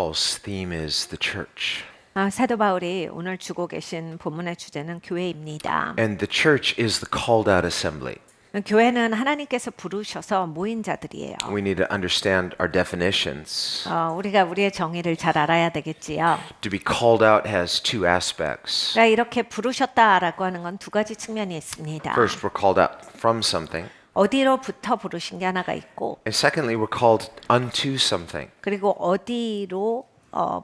Paul's theme is the church. 사도 바울이 오늘 주고 계신 본문의 주제는 교회입니다. And the church is the called out assembly. 교회는 하나님께서 부르셔서 모인 자들이에요. We need to understand our definitions. 우리가 우리의 정의를 잘 알아야 되겠지요. To be called out has two aspects. 그러니까 이렇게 부르셨다라고 하는 건 두 가지 측면이 있습니다. First, we're called out from something. 어디로부터 부르신 게 하나가 있고, And secondly, we're called unto something. 그리고 어디로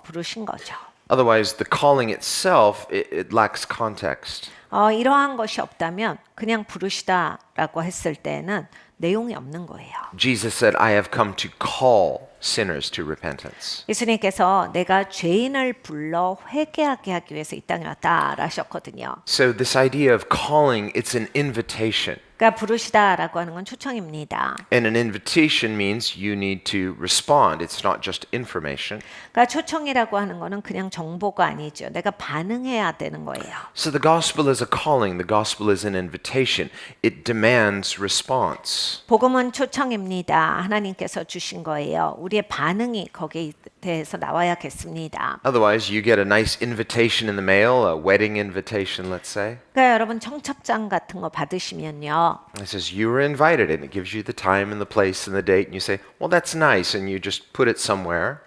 부르신 거죠. Otherwise, the calling itself, it lacks context. 이러한 것이 없다면 그냥 부르시다라고 했을 때는 내용이 없는 거예요. Jesus said, I have come to call sinners to repentance. 예수님께서 내가 죄인을 불러 회개하게 하기 위해서 이 땅에 왔다라 하셨거든요. So this idea of calling, it's an invitation. 그러니까 부르시다라고 하는 건 초청입니다. And an invitation means you need to respond. It's not just information. 그러니까 초청이라고 하는 거는 그냥 정보가 아니죠. 내가 반응해야 되는 거예요. So the gospel is a calling. The gospel is an invitation. It demands response. 복음은 초청입니다. 하나님께서 주신 거예요. 우리의 반응이 거기에 대해서 나와야겠습니다. Otherwise, you get a nice invitation in the mail, a wedding invitation, let's say. 그러니까 여러분 청첩장 같은 거 받으시면요. It says you were invited, and it gives you the time and the place and the date, and you say, well, that's nice, and you just put it somewhere.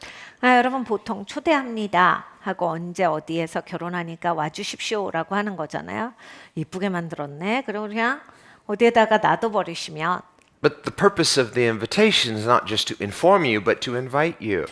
여러분 보통 초대합니다 하고 언제 어디에서 결혼하니까 와주십시오라고 하는 거잖아요. 이쁘게 만들었네. 그리고 그냥 어디에다가 놔둬버리시면 But the purpose of the invitation is not just to inform you, but to invite you.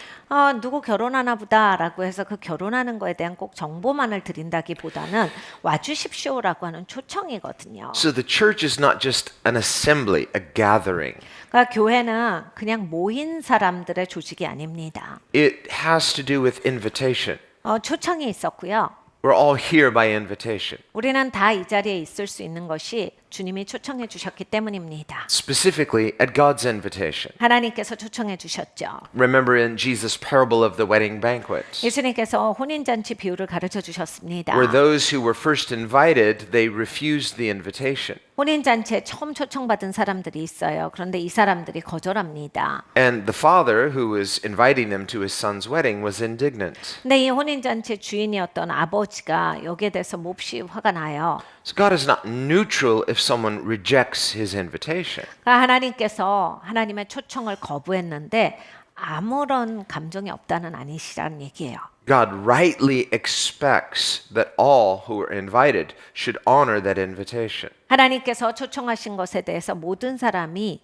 누구 결혼하나 보다라고 해서 그 결혼하는 거에 대한 꼭 정보만을 드린다기보다는 와주십시오라고 하는 초청이거든요. So the church is not just an assembly, a gathering. 그러니까 교회는 그냥 모인 사람들의 조직이 아닙니다. It has to do with invitation. 초청이 있었고요. We're all here by invitation. 우리는 다 이 자리에 있을 수 있는 것이 주님이 초청해 주셨기 때문입니다. Specifically at God's invitation. 하나님께서 초청해 주셨죠. Remember in Jesus' parable of the wedding banquet, 예수님께서 혼인잔치 비유를 가르쳐 주셨습니다. where those who were first invited, they refused the invitation. 혼인잔치에 처음 초청받은 사람들이 있어요. 그런데 이 사람들이 거절합니다. And the father who was inviting them to his son's wedding was indignant. 근데 이 혼인잔치 주인이었던 아버지가 여기에 대해서 몹시 화가 나요. So God is not neutral if someone rejects his invitation. 그러니까 하나님께서 하나님의 초청을 거부했는데 아무런 감정이 없다는 아니시라는 얘기예요. God rightly expects that all who are invited should honor that invitation. 하나님께서 초청하신 것에 대해서 모든 사람이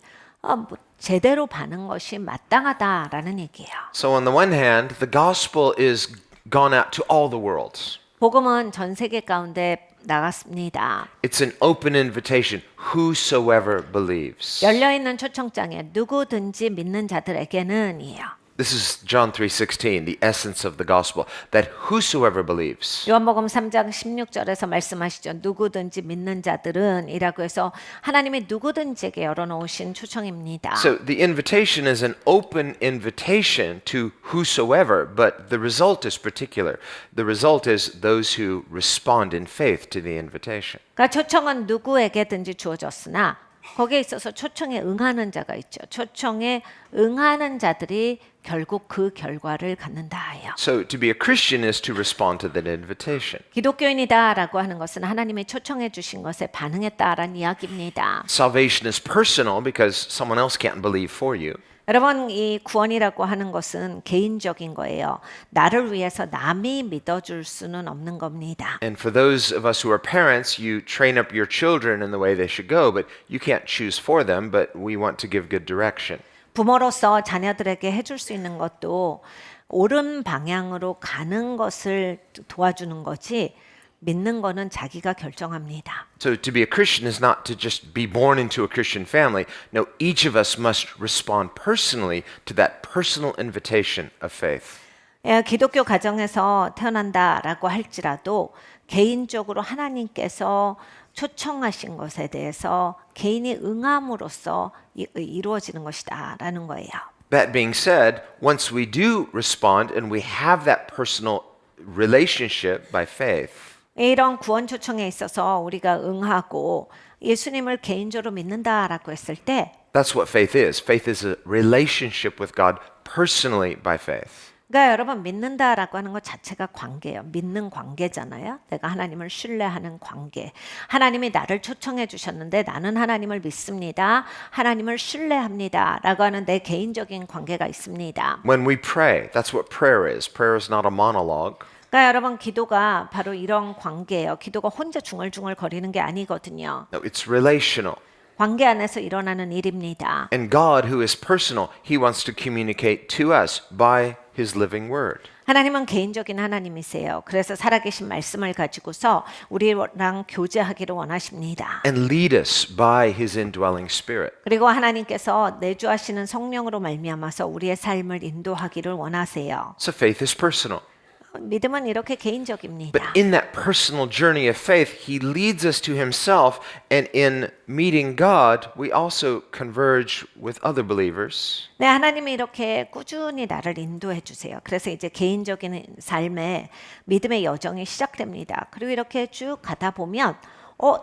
제대로 받는 것이 마땅하다라는 얘기예요. So on the one hand, the gospel is gone out to all the world. 복음은 전 세계 가운데 나갔습니다. It's an open invitation, whosoever believes. 열려있는 초청장에 누구든지 믿는 자들에게는이에요. This is John 3:16, the essence of the gospel, that whosoever believes. 요한복음 3장 16절에서 말씀하시죠. 누구든지 믿는 자들은 이라고 해서 하나님이 누구든지에게 열어놓으신 초청입니다. So the invitation is an open invitation to whosoever, but the result is particular. The result is those who respond in faith to the invitation. 그러니까 초청은 누구에게든지 주어졌으나 거기에 있어서 초청에 응하는 자가 있죠. 초청에 응하는 자들이 결국 그 결과를 갖는다예요. So to be a Christian is to respond to that invitation. 기독교인이다라고 하는 것은 하나님이 초청해 주신 것에 반응했다라는 이야기입니다. Salvation is personal because someone else can't believe for you. 여러분 이 구원이라고 하는 것은 개인적인 거예요. 나를 위해서 남이 믿어줄 수는 없는 겁니다. And for those of us who are parents, you train up your children in the way they should go, but you can't choose for them, but we want to give good direction. 부모로서 자녀들에게 해줄 수 있는 것도 옳은 방향으로 가는 것을 도와주는 거지 믿는 거는 자기가 결정합니다. So to be a Christian is not to just be born into a Christian family. No, each of us must respond personally to that personal invitation of faith. 기독교 가정에서 태어난다라고 할지라도 개인적으로 하나님께서 초청하신 것에 대해서 개인이 응함으로써 이루어지는 것이다라는 거예요. That being said, once we do respond and we have that personal relationship by faith, 이런 구원 초청에 있어서 우리가 응하고 예수님을 개인적으로 믿는다라고 했을 때 that's what faith is. Faith is a relationship with God personally by faith. 그러니까 여러분 믿는다라고 하는 것 자체가 관계예요. 믿는 관계잖아요. 내가 하나님을 신뢰하는 관계. 하나님이 나를 초청해 주셨는데 나는 하나님을 믿습니다. 하나님을 신뢰합니다라고 하는 내 개인적인 관계가 있습니다. When we pray, that's what prayer is. Prayer is not a monologue. 그러니까 여러분 기도가 바로 이런 관계예요. 기도가 혼자 중얼중얼 거리는 게 아니거든요. No, it's relational. 관계 안에서 일어나는 일입니다. And God, who is personal, He wants to communicate to us by His living word. 하나님은 개인적인 하나님이세요. 그래서 살아계신 말씀을 가지고서 우리랑 교제하기를 원하십니다. And lead us by His indwelling spirit. 그리고 하나님께서 내주하시는 성령으로 말미암아서 우리의 삶을 인도하기를 원하세요. So faith is personal. 믿음은 이렇게 개인적입니다. But in that personal journey of faith, He leads us to Himself. And in meeting God, we also converge with other believers. 네, 하나님이 이렇게 꾸준히 나를 인도해 주세요. 그래서 이제 개인적인 삶에 믿음의 여정이 시작됩니다. 그리고 이렇게 쭉 가다 보면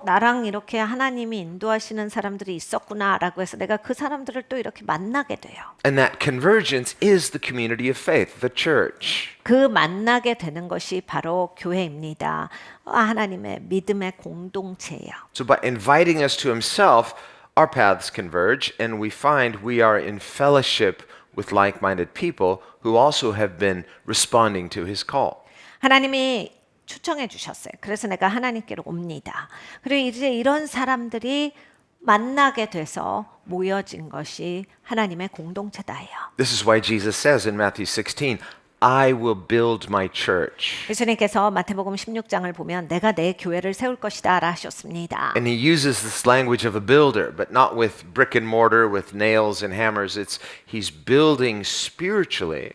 나랑 이렇게 하나님이 인도하시는 사람들이 있었구나라고 해서 내가 그 사람들을 또 이렇게 만나게 돼요. And that convergence is the community of faith, the church. 그 만나게 되는 것이 바로 교회입니다. 하나님의 믿음의 공동체예요. So by inviting us to Himself, our paths converge, and we find we are in fellowship with like-minded people who also have been responding to His call. 하나님이 초청해 주셨어요. 그래서 내가 하나님께로 옵니다. 그리고 이제 이런 사람들이 만나게 돼서 모여진 것이 하나님의 공동체다예요. This is why Jesus says in Matthew 16, I will build my church. 예수님께서 마태복음 16장을 보면 내가 내 교회를 세울 것이다 라 하셨습니다. And He uses this language of a builder, but not with brick and mortar, with nails and hammers. He's building spiritually.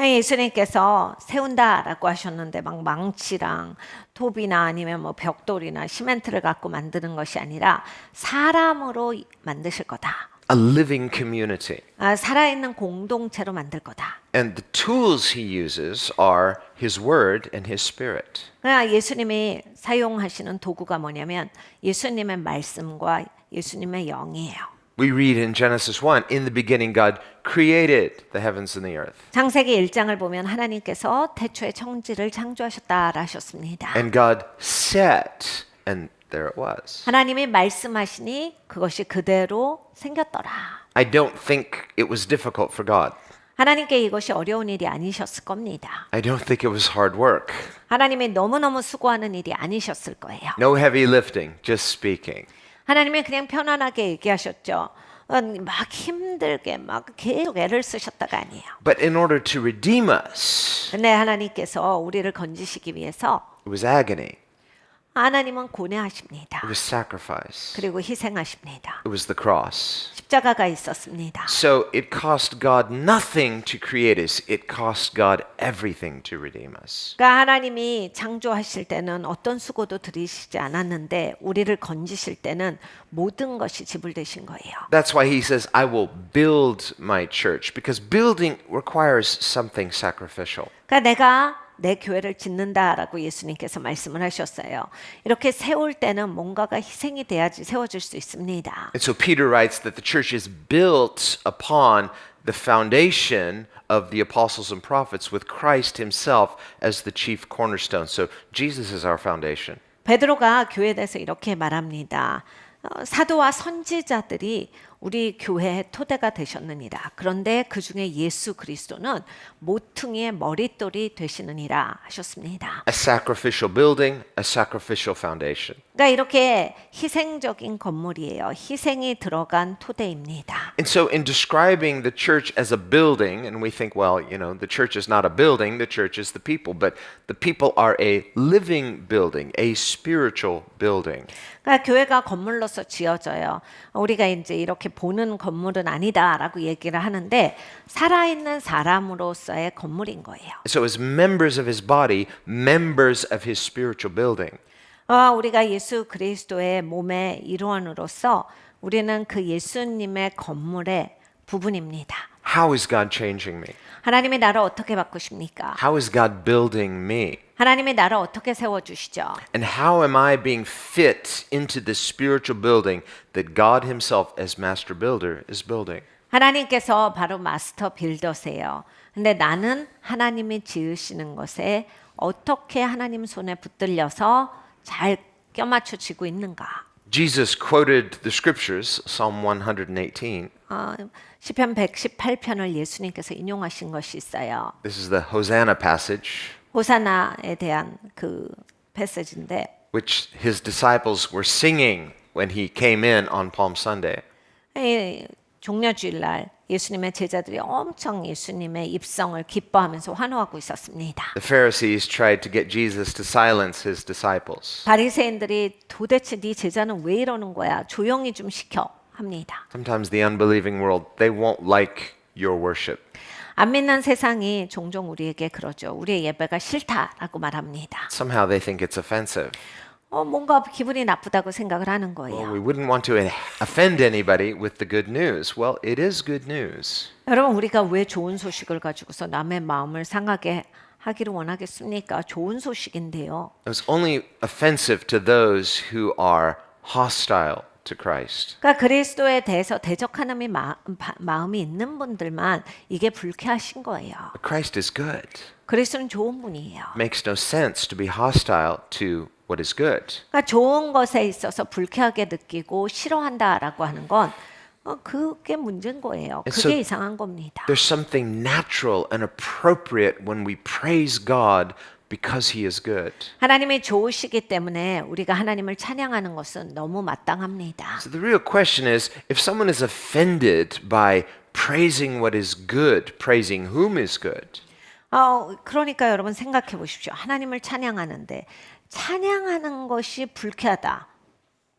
예수님께서 세운다라고 하셨는데 막 망치랑 톱이나 아니면 뭐 벽돌이나 시멘트를 갖고 만드는 것이 아니라 사람으로 만드실 거다. A living community. 살아있는 공동체로 만들 거다. And the tools He uses are His word and His spirit. 그러니까 예수님이 사용하시는 도구가 뭐냐면 예수님의 말씀과 예수님의 영이에요. We read in Genesis 1, in the beginning God created the heavens and the earth. 창세기 1장을 보면 하나님께서 태초에 천지를 창조하셨다 하셨습니다. And God set, and there it was. 하나님이 말씀하시니 그것이 그대로 생겼더라. I don't think it was difficult for God. 하나님께 이것이 어려운 일이 아니셨을 겁니다. I don't think it was hard work. 하나님이 너무너무 수고하는 일이 아니셨을 거예요. No heavy lifting, just speaking. 하나님이 그냥 편안하게 얘기하셨죠. 막 힘들게 막 계속 애를 쓰셨다가 아니에요. But in order to redeem us, 근데 하나님께서 우리를 건지시기 위해서 it was agony. 하나님은 고뇌하십니다. It was sacrifice. 그리고 희생하십니다. It was the cross. 십자가가 있었습니다. So it cost God nothing to create us. It cost God everything to redeem us. 그러니까 하나님이 창조하실 때는 어떤 수고도 들이시지 않았는데 우리를 건지실 때는 모든 것이 지불되신 거예요. That's why He says, I will build my church. Because building requires something sacrificial. 그러니까 내가 내 교회를 짓는다라고 예수님께서 말씀을 하셨어요. 이렇게 세울 때는 뭔가가 희생이 돼야지 세워질 수 있습니다. And so Peter writes that the church is built upon the foundation of the apostles and prophets with Christ Himself as the chief cornerstone. So Jesus is our foundation. 베드로가 교회에 대해서 이렇게 말합니다. 사도와 선지자들이 우리 교회의 토대가 되셨느니라. 그런데 그 중에 예수 그리스도는 모퉁이의 머릿돌이 되시느니라 하셨습니다. A sacrificial building, a sacrificial foundation. 그러니까 이렇게 희생적인 건물이에요. 희생이 들어간 토대입니다. And so in describing the church as a building, and we think, well, you know, the church is not a building, the church is the people, but the people are a living building, a spiritual building. 그러니까 교회가 건물로서 지어져요. 우리가 이제 이렇게 보는 건물은 아니다라고 얘기를 하는데 살아있는 사람으로서의 건물인 거예요. So as members of His body, members of His spiritual building. 우리가 예수 그리스도의 몸의 일원으로서 우리는 그 예수님의 건물의 부분입니다. How is God changing me? 하나님이 나를 어떻게 바꾸십니까? How is God building me? 하나님이 나를 어떻게 세워주시죠? And how am I being fit into the spiritual building that God Himself as master builder is building? 하나님께서 바로 마스터 빌더세요. 근데 나는 하나님이 지으시는 것에 어떻게 하나님 손에 붙들려서 잘 껴맞춰지고 있는가? Jesus quoted the scriptures, Psalm 118. 시편 118편을 예수님께서 인용하신 것이 있어요. This is the Hosanna passage, 호사나에 대한 그 패시지인데 which his disciples were singing when he came in on Palm Sunday. 이 종려주일 날 예수님의 제자들이 엄청 예수님의 입성을 기뻐하면서 환호하고 있었습니다. The Pharisees tried to get Jesus to silence his disciples. 바리새인들이 도대체 네 제자는 왜 이러는 거야? 조용히 좀 시켜 합니다. Sometimes the unbelieving world, they won't like your worship. 안 믿는 세상이 종종 우리에게 그러죠. 우리의 예배가 싫다라고 말합니다. Somehow they think it's offensive. 뭔가 기분이 나쁘다고 생각을 하는 Well, 거예요. we wouldn't want to offend anybody with the good news. Well, it is good news. 여러분 우리가 왜 좋은 소식을 가지고서 남의 마음을 상하게 하기를 원하겠습니까? 좋은 소식인데요. It was only offensive to those who are hostile to Christ. 그러니까 그리스도에 대해서 대적하는 마음이 있는 분들만 이게 불쾌하신 거예요. But Christ is good. 그리스도는 좋은 분이에요. It makes no sense to be hostile to what is good. 그러니까 좋은 것에 있어서 불쾌하게 느끼고 싫어한다라고 하는 건 그게 문제인 거예요. And 그게 so 이상한 겁니다. There's something natural and appropriate when we praise God because he is good. 하나님이 좋으시기 때문에 우리가 하나님을 찬양하는 것은 너무 마땅합니다. So the real question is, if someone is offended by praising what is good, praising whom is good, 그러니까 여러분 생각해 보십시오. 하나님을 찬양하는데 찬양하는 것이 불쾌하다.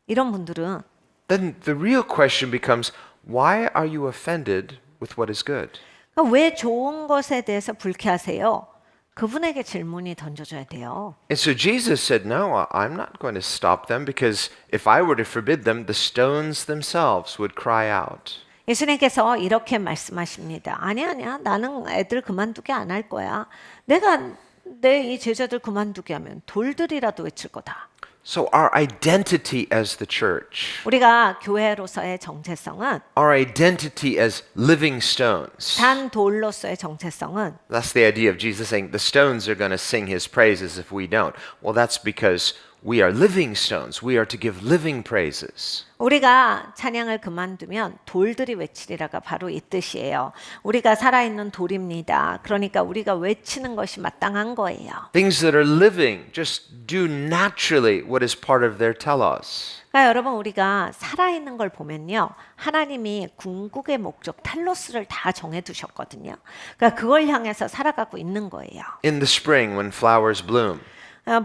이런 분들은 then the real question becomes, why are you offended with what is good? 그러니까 왜 좋은 것에 대해서 불쾌하세요? 그분에게 질문이 던져져야 돼요. And so Jesus said, no, I'm not going to stop them because if I were to forbid them, the stones themselves would cry out. 예수님께서 이렇게 말씀하십니다. 아니야. 나는 애들 그만두게 안 할 거야. 내가 내 이 제자들 그만두게 하면 돌들이라도 외칠 거다. So our identity as the church, 우리가 교회로서의 정체성은 our identity as living stones, 단 돌로서의 정체성은 that's the idea of Jesus saying the stones are going to sing his praises if we don't. Well, that's because we are living stones. We are to give living praises. 우리가 찬양을 그만두면 돌들이 외치리라가 바로 이 뜻이에요. 우리가 살아있는 돌입니다. 그러니까 우리가 외치는 것이 마땅한 거예요. Things that are living just do naturally what is part of their telos. 그러니까 여러분 우리가 살아있는 걸 보면요. 하나님이 궁극의 목적 탈로스를 다 정해두셨거든요. 그러니까 그걸 향해서 살아가고 있는 거예요. In the spring when flowers bloom,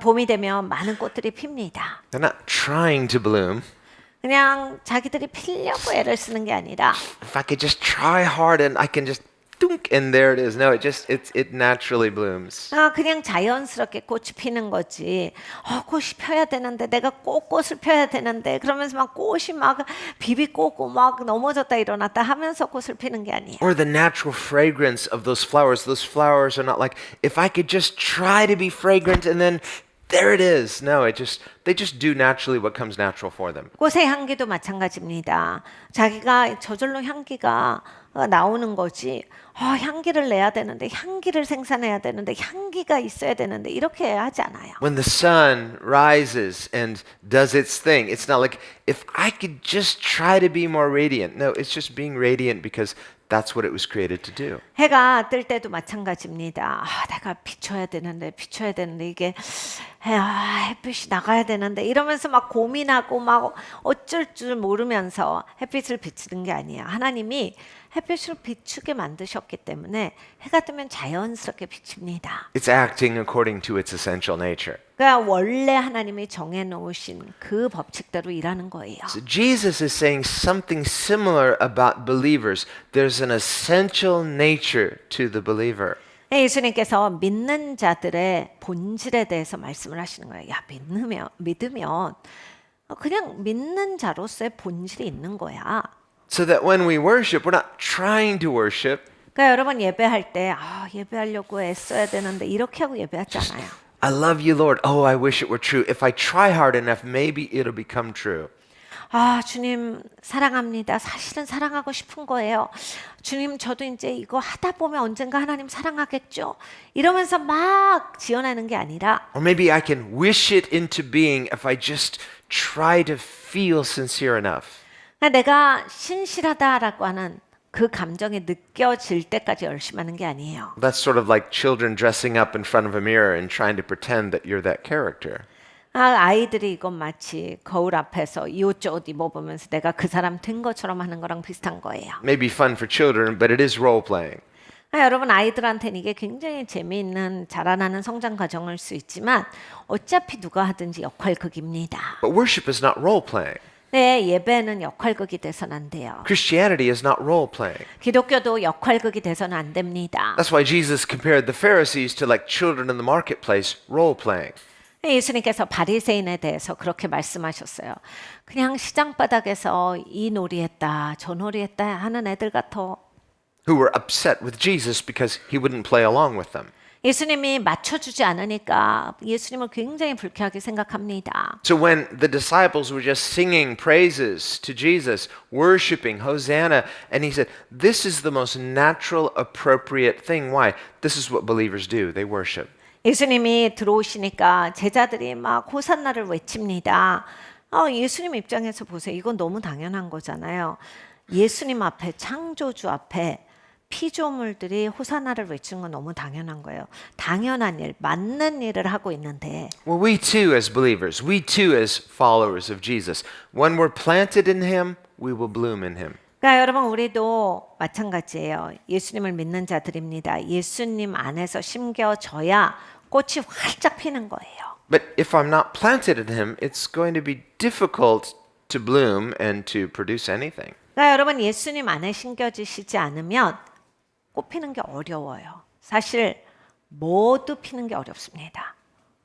봄이 되면 많은 꽃들이 핍니다. they're not trying to bloom. 그냥 자기들이 피려고 애를 쓰는 게 아니라 If I could just try hard and I can just thunk and there it is. No, it naturally blooms. 그냥 자연스럽게 꽃이 피는 거지. 꽃이 펴야 되는데 내가 꼭 꽃을 펴야 되는데 그러면서 막 꽃이 막 비비꼬고 막 넘어졌다 일어났다 하면서 꽃을 피는 게 아니에요. Or the natural fragrance of those flowers. Those flowers are not like, if I could just try to be fragrant and then there it is. No, they just do naturally what comes natural for them. 꽃의 향기도 마찬가지입니다. 자기가 저절로 향기가 나오는 거지. 향기를 내야 되는데 향기를 생산해야 되는데 향기가 있어야 되는데 이렇게 하지 않아요. When the sun rises and does its thing, it's not like, if I could just try to be more radiant. No, it's just being radiant because that's what it was created to do. 해가 뜰 때도 마찬가지입니다. 내가 비춰야 되는데 이게 햇빛이 나가야 되는데 이러면서 막 고민하고 막 어쩔 줄 모르면서 햇빛을 비추는 게 아니에요. 하나님이 햇빛을 비추게 만드셨기 때문에 해가 뜨면 자연스럽게 비칩니다. It's acting according to its essential nature. 그러니까 원래 하나님이 정해놓으신 그 법칙대로 일하는 거예요. So Jesus is saying something similar about believers. There's an essential nature to the believer. 예수님께서 믿는 자들의 본질에 대해서 말씀을 하시는 거예요. 믿으면 그냥 믿는 자로서의 본질이 있는 거야. So that when we worship, we're not trying to worship. 그러니까 여러분 예배할 때 예배하려고 애써야 되는데 이렇게 하고 예배하지 않아요. I love you, Lord. Oh, I wish it were true. If I try hard enough, maybe it'll become true. 아, 주님 사랑합니다. 사실은 사랑하고 싶은 거예요. 주님, 저도 이제 이거 하다 보면 언젠가 하나님 사랑하겠죠. 이러면서 막 지어내는 게 아니라 Or maybe I can wish it into being if I just try to feel sincere enough. 내가 신실하다라고 하는 그 감정이 느껴질 때까지 열심히 하는 게 아니에요. That's sort of like children dressing up in front of a mirror and trying to pretend that you're that character. 아이들이 이건 마치 거울 앞에서 이 옷 저 옷 입어보면서 내가 그 사람 된 것처럼 하는 거랑 비슷한 거예요. Maybe fun for children, but it is role playing. 여러분 아이들한테는 이게 굉장히 재미있는 자라나는 성장 과정일 수 있지만 어차피 누가 하든지 역할극입니다. But worship is not role playing. 네, 예배는 역할극이 돼서는 안 돼요. Christianity is not role playing. 기독교도 역할극이 돼서는 안 됩니다. That's why Jesus compared the Pharisees to like children in the marketplace role playing. 예수님께서 바리새인에 대해서 그렇게 말씀하셨어요. 그냥 시장 바닥에서 이 놀이했다, 저 놀이했다 하는 애들 같아. Who were upset with Jesus because he wouldn't play along with them. 예수님이 맞춰주지 않으니까 예수님을 굉장히 불쾌하게 생각합니다. So when the disciples were just singing praises to Jesus, worshiping Hosanna, and he said, this is the most natural, appropriate thing. Why? This is what believers do. They worship. 예수님이 들어오시니까 제자들이 막 호산나를 외칩니다. 예수님 입장에서 보세요. 이건 너무 당연한 거잖아요. 예수님 앞에, 창조주 앞에 피조물들이 호산나를 외치는 건 너무 당연한 거예요. 당연한 일, 맞는 일을 하고 있는데 Well, we too, as believers, we too, as followers of Jesus, when we're planted in him, we will bloom in him. 그러니까 여러분 우리도 마찬가지예요. 예수님을 믿는 자들입니다. 예수님 안에서 심겨져야 꽃이 활짝 피는 거예요. But if I'm not planted in him, it's going to be difficult to bloom and to produce anything. 그러니까 여러분 예수님 안에 심겨지시지 않으면 꽃 피는 게 어려워요. 사실 모두 피는 게 어렵습니다.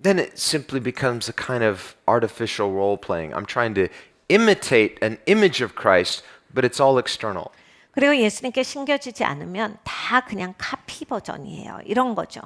Then it simply becomes a kind of artificial role playing. I'm trying to imitate an image of Christ, but it's all external. 그리고 예수님께 심겨지지 않으면 다 그냥 카피 버전이에요. 이런 거죠.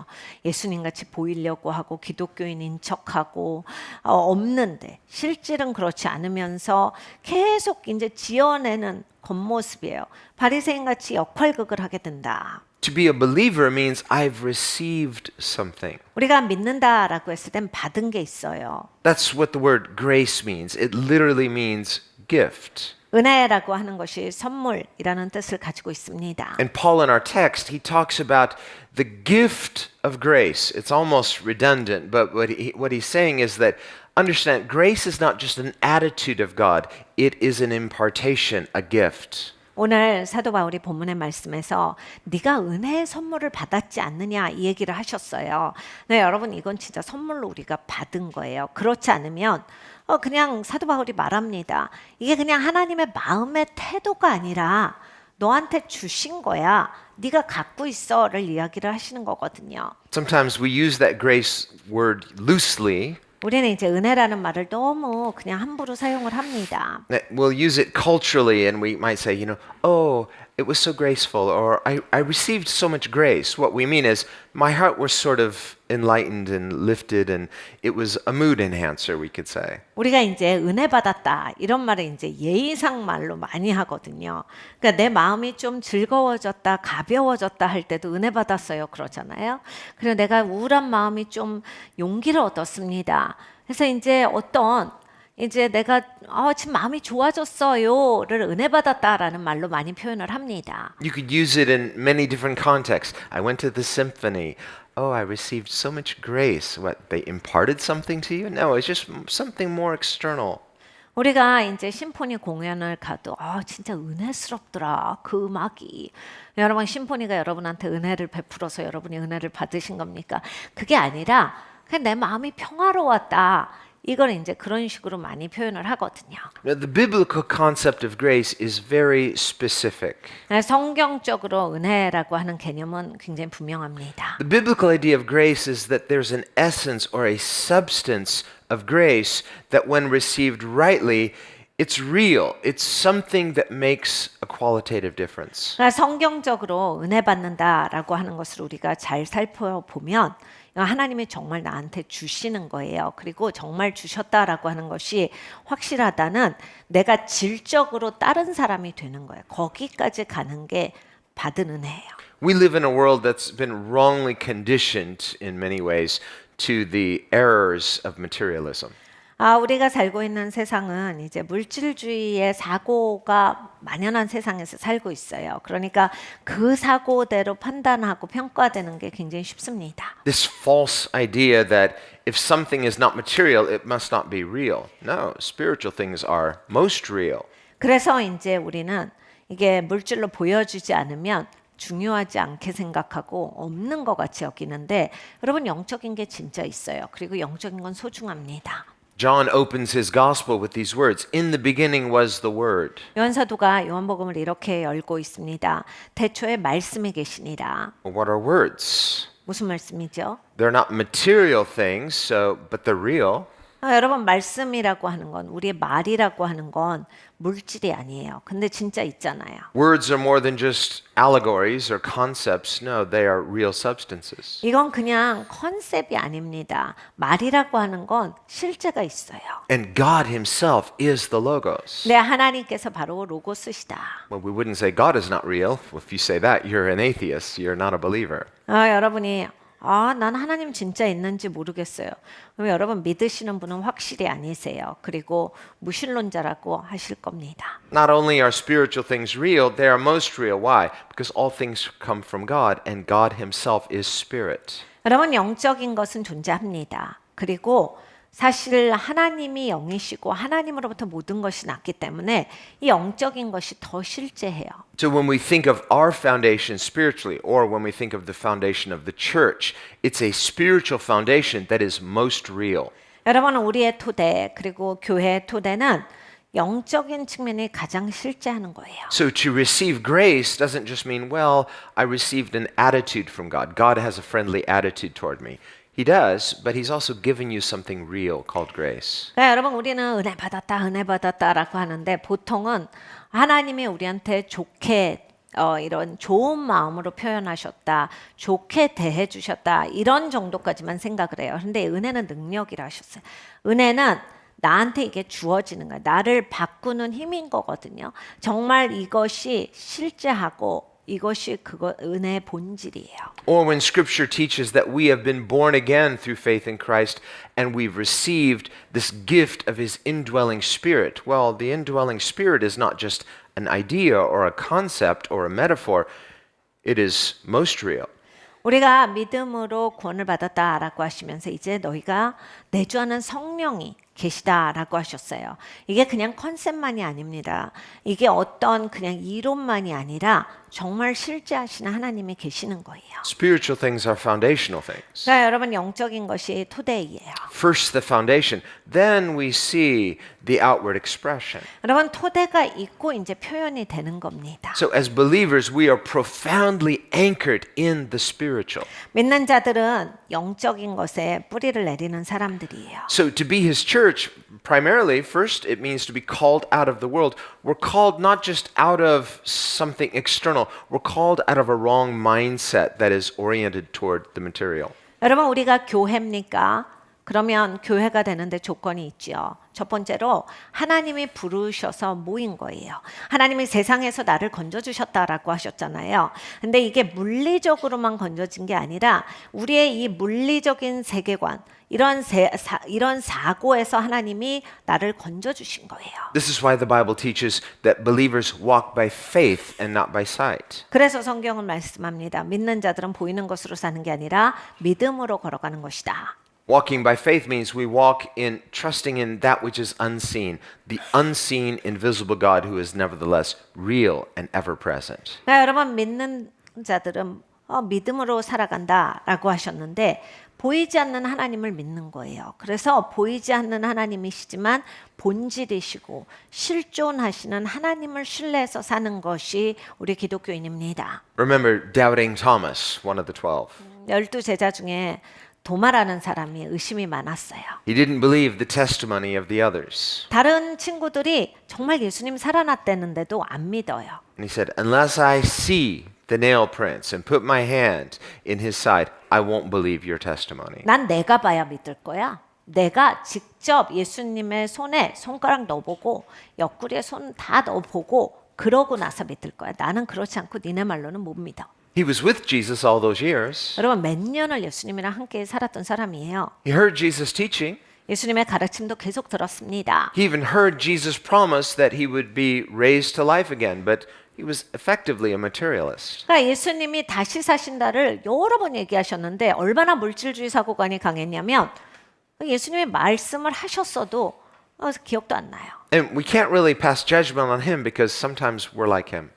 예수님 같이 보이려고 하고 기독교인인 척하고 없는데 실질은 그렇지 않으면서 계속 이제 지어내는 겉모습이에요. 바리새인 같이 역할극을 하게 된다. To be a believer means I've received something. 우리가 믿는다라고 했을 땐 받은 게 있어요. That's what the word grace means. It literally means gift. 은혜라고 하는 것이 선물이라는 뜻을 가지고 있습니다. And Paul in our text, he talks about the gift of grace. It's almost redundant, but what he's saying is that understand, grace is not just an attitude of God. It is an impartation, a gift. 오늘 사도 바울이 본문의 말씀에서 네가 은혜의 선물을 받았지 않느냐 이 얘기를 하셨어요. 네, 여러분 이건 진짜 선물로 우리가 받은 거예요. 그렇지 않으면 그냥 사도 바울이 말합니다. 이게 그냥 하나님의 마음의 태도가 아니라 너한테 주신 거야. 네가 갖고 있어를 이야기를 하시는 거거든요. Sometimes we use that grace word loosely. 우리는 이제 은혜라는 말을 너무 그냥 함부로 사용을 합니다. We'll use it culturally and we might say, oh, it was so graceful, or I received so much grace. What we mean is my heart was sort of enlightened and lifted and it was a mood enhancer, we could say. 우리가 이제 은혜 받았다 이런 말을 이제 예의상 말로 많이 하거든요. 그러니까 내 마음이 좀 즐거워졌다, 가벼워졌다 할 때도 은혜 받았어요 그러잖아요. 그리고 내가 우울한 마음이 좀 용기를 얻었습니다. 그래서 이제 이제 내가 지금 마음이 좋아졌어요를 은혜 받았다라는 말로 많이 표현을 합니다. You could use it in many different contexts. I went to the symphony. Oh, I received so much grace. What, they imparted something to you? No, it's just something more external. 우리가 이제 심포니 공연을 가도 진짜 은혜스럽더라 그 음악이. 여러분 심포니가 여러분한테 은혜를 베풀어서 여러분이 은혜를 받으신 겁니까? 그게 아니라 그냥 내 마음이 평화로웠다. 이걸 이제 그런 식으로 많이 표현을 하거든요. Now, the biblical concept of grace is very specific. 성경적으로 은혜라고 하는 개념은 굉장히 분명합니다. The biblical idea of grace is that there's an essence or a substance of grace that when received rightly, it's real. It's something that makes a qualitative difference. 그러니까 성경적으로 은혜 받는다라고 하는 것을 우리가 잘 살펴보면 하나님이 정말 나한테 주시는 거예요. 그리고 정말 주셨다라고 하는 것이 확실하다는 내가 질적으로 다른 사람이 되는 거예요. 거기까지 가는 게 받은 은혜예요. We live in a world that's been wrongly conditioned in many ways to the errors of materialism. 우리가 살고 있는 세상은 이제 물질주의의 사고가 만연한 세상에서 살고 있어요. 그러니까 그 사고대로 판단하고 평가되는 게 굉장히 쉽습니다. This false idea that if something is not material, it must not be real. No, spiritual things are most real. 그래서 이제 우리는 이게 물질로 보여주지 않으면 중요하지 않게 생각하고 없는 것 같이 여기는데 여러분 영적인 게 진짜 있어요. 그리고 영적인 건 소중합니다. John opens his gospel with these words, In the beginning was the Word. 요한 사도가 요한복음을 이렇게 열고 있습니다. 태초에 말씀이 계시니라. What are words? 무슨 말씀이죠? They're not material things, but they're real. 여러분 말씀이라고 하는 건 우리의 말이라고 하는 건 물질이 아니에요. 근데 진짜 있잖아요. Words are more than just allegories or concepts. No, they are real substances. 이건 그냥 컨셉이 아닙니다. 말이라고 하는 건 실제가 있어요. And God himself is the Logos. 네, 하나님께서 바로 로고스시다. Well, we wouldn't say God is not real. If you say that, you're an atheist. You're not a believer. 여러분이 난 하나님 진짜 있는지 모르겠어요. 그럼 여러분 믿으시는 분은 확실히 아니세요. 그리고 무신론자라고 하실 겁니다. Not only are spiritual things real, they are most real. Why? Because all things come from God, and God himself is spirit. 여러분 영적인 것은 존재합니다. 그리고 사실 하나님이 영이시고 하나님으로부터 모든 것이 났기 때문에 이 영적인 것이 더 실제해요. So when we think of our foundation spiritually, or when we think of the foundation of the church, it's a spiritual foundation that is most real. 여러분 우리의 토대 그리고 교회의 토대는 영적인 측면이 가장 실제하는 거예요. So to receive grace doesn't just mean, well, I received an attitude from God. God has a friendly attitude toward me. He does, but he's also giving you something real called grace. 그러니까 여러분 우리는 은혜 받았다라고 하는데 보통은 하나님이 우리한테 좋게 이런 좋은 마음으로 표현하셨다, 좋게 대해 주셨다 이런 정도까지만 생각을 해요. 그런데 은혜는 능력이라 하셨어요. 은혜는 나한테 이게 주어지는 거야. 나를 바꾸는 힘인 거거든요. 정말 이것이 실제하고 이것이 은혜의 본질이에요. Or when scripture teaches that we have been born again through faith in Christ and we've received this gift of his indwelling spirit. Well, the indwelling spirit is not just an idea or a concept or a metaphor. It is most real. 우리가 믿음으로 구원을 받았다라고 하시면서 이제 너희가 내주하는 성령이 계시다라고 하셨어요. 이게 그냥 컨셉만이 아닙니다. 이게 어떤 그냥 이론만이 아니라 정말 실제하시는 하나님이 계시는 거예요. Spiritual things are foundational things. 자, 여러분 영적인 것이 토대이에요. First the foundation, then we see the outward expression. 여러분 토대가 있고 이제 표현이 되는 겁니다. So as believers, we are profoundly anchored in the spiritual. 믿는 자들은 영적인 것에 뿌리를 내리는 사람들이에요. So to be his church, primarily, first it means to be called out of the world. We're called not just out of something external, we're called out of a wrong mindset that is oriented toward the material. 여러분 우리가 교회입니까? 그러면 교회가 되는데 조건이 있죠. 첫 번째로 하나님이 부르셔서 모인 거예요. 하나님이 세상에서 나를 건져주셨다라고 하셨잖아요. 근데 이게 물리적으로만 건져진 게 아니라 우리의 이 물리적인 세계관, 이런 사고에서 하나님이 나를 건져주신 거예요. This is why the Bible teaches that believers walk by faith and not by sight. 그래서 성경은 말씀합니다. 믿는 자들은 보이는 것으로 사는 게 아니라 믿음으로 걸어가는 것이다. Walking by faith means we walk in trusting in that which is unseen, the unseen, invisible God who is nevertheless real and ever present. 여러분 믿는 자들은 믿음으로 살아간다라고 하셨는데 보이지 않는 하나님을 믿는 거예요. 그래서 보이지 않는 하나님이시지만 본질이시고 실존하시는 하나님을 신뢰해서 사는 것이 우리 기독교인입니다. Remember doubting Thomas, one of the 12. 12 제자 중에 도마라는 사람이 의심이 많았어요. He didn't believe the testimony of the others. 다른 친구들이 정말 예수님 살아났다는데도 안 믿어요. And he said, unless I see the nail prints and put my hand in his side, I won't believe your testimony. 난 내가 봐야 믿을 거야. 내가 직접 예수님의 손에 손가락 넣어보고 옆구리에 손 다 넣어보고 그러고 나서 믿을 거야. 나는 그렇지 않고 니네 말로는 못 믿어. He was with Jesus all those years. 여러분 몇 년을 예수님이랑 함께 살았던 사람이에요. He heard Jesus teaching. 예수님의 가르침도 계속 들었습니다. He even heard Jesus promise that he would be raised to life again, but he was effectively a materialist. 그러니까 예수님이 다시 사신다를 여러 번 얘기하셨는데 얼마나 물질주의 사고관이 강했냐면 예수님이 말씀을 하셨어도 기억도 안 나요. And we can't really pass judgment on him because sometimes we're like him.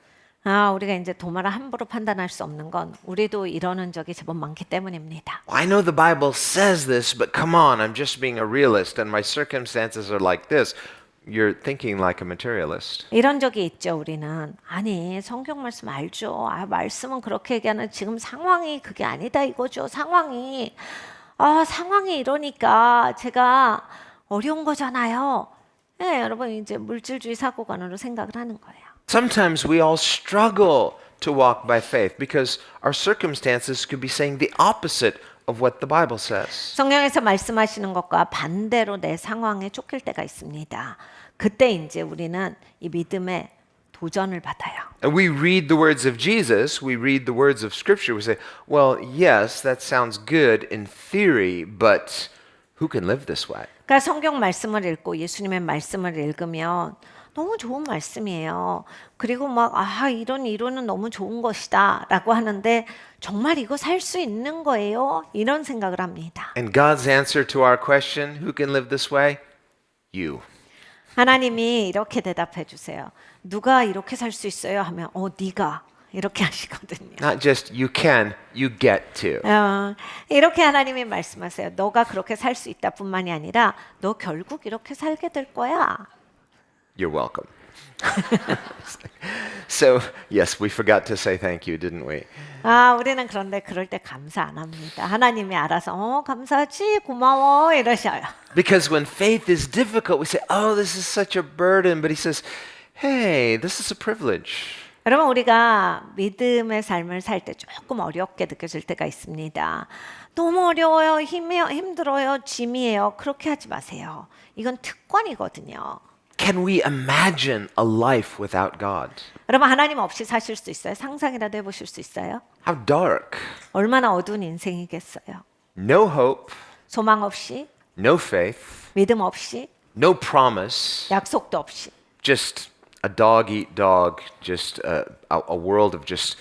우리가 이제 도마를 함부로 판단할 수 없는 건 우리도 이러는 적이 제법 많기 때문입니다. I know the Bible says this, but come on, I'm just being a realist and my circumstances are like this. You're thinking like a materialist. 이런 적이 있죠. 우리는 아니 성경 말씀 알죠. 말씀은 그렇게 얘기하는 지금 상황이 그게 아니다 이거죠. 상황이 이러니까 제가 어려운 거잖아요. 네, 여러분 이제 물질주의 사고관으로 생각을 하는 거예요. Sometimes we all struggle to walk by faith because our circumstances could be saying the opposite of what the Bible says. 성경에서 말씀하시는 것과 반대로 내 상황에 쫓길 때가 있습니다. 그때 이제 우리는 이 믿음의 도전을 받아요. And we read the words of Jesus, we read the words of Scripture, we say, well, yes, that sounds good in theory, but who can live this way? 그러니까 성경 말씀을 읽고 예수님의 말씀을 읽으면 너무 좋은 말씀이에요. 그리고 막 이런 이론은 너무 좋은 것이다라고 하는데 정말 이거 살 수 있는 거예요? 이런 생각을 합니다. And God's answer to our question, who can live this way? You. 하나님이 이렇게 대답해 주세요. 누가 이렇게 살 수 있어요? 하면 네가 이렇게 하시거든요. Not just you can, you get to. 이렇게 하나님이 말씀하세요. 너가 그렇게 살 수 있다뿐만이 아니라 너 결국 이렇게 살게 될 거야. You're welcome. So, yes, we forgot to say thank you, didn't we? 우리는 그런데 그럴 때 감사 안 합니다. 하나님이 알아서 감사하지 고마워 이러셔요. Because when faith is difficult, we say, oh, this is such a burden. But he says, hey, this is a privilege. 여러분 우리가 믿음의 삶을 살 때 조금 어렵게 느껴질 때가 있습니다. 너무 어려워요. 힘들어요. 짐이에요. 그렇게 하지 마세요. 이건 특권이거든요. Can we imagine a life without God? 여러분 하나님 없이 사실 수 있어요? 상상이라도 해보실 수 있어요? How dark. 얼마나 어두운 인생이겠어요? No hope, 소망 없이, no faith, 믿음 없이, no promise, 약속도 없이. just a dog eat dog, just a world of just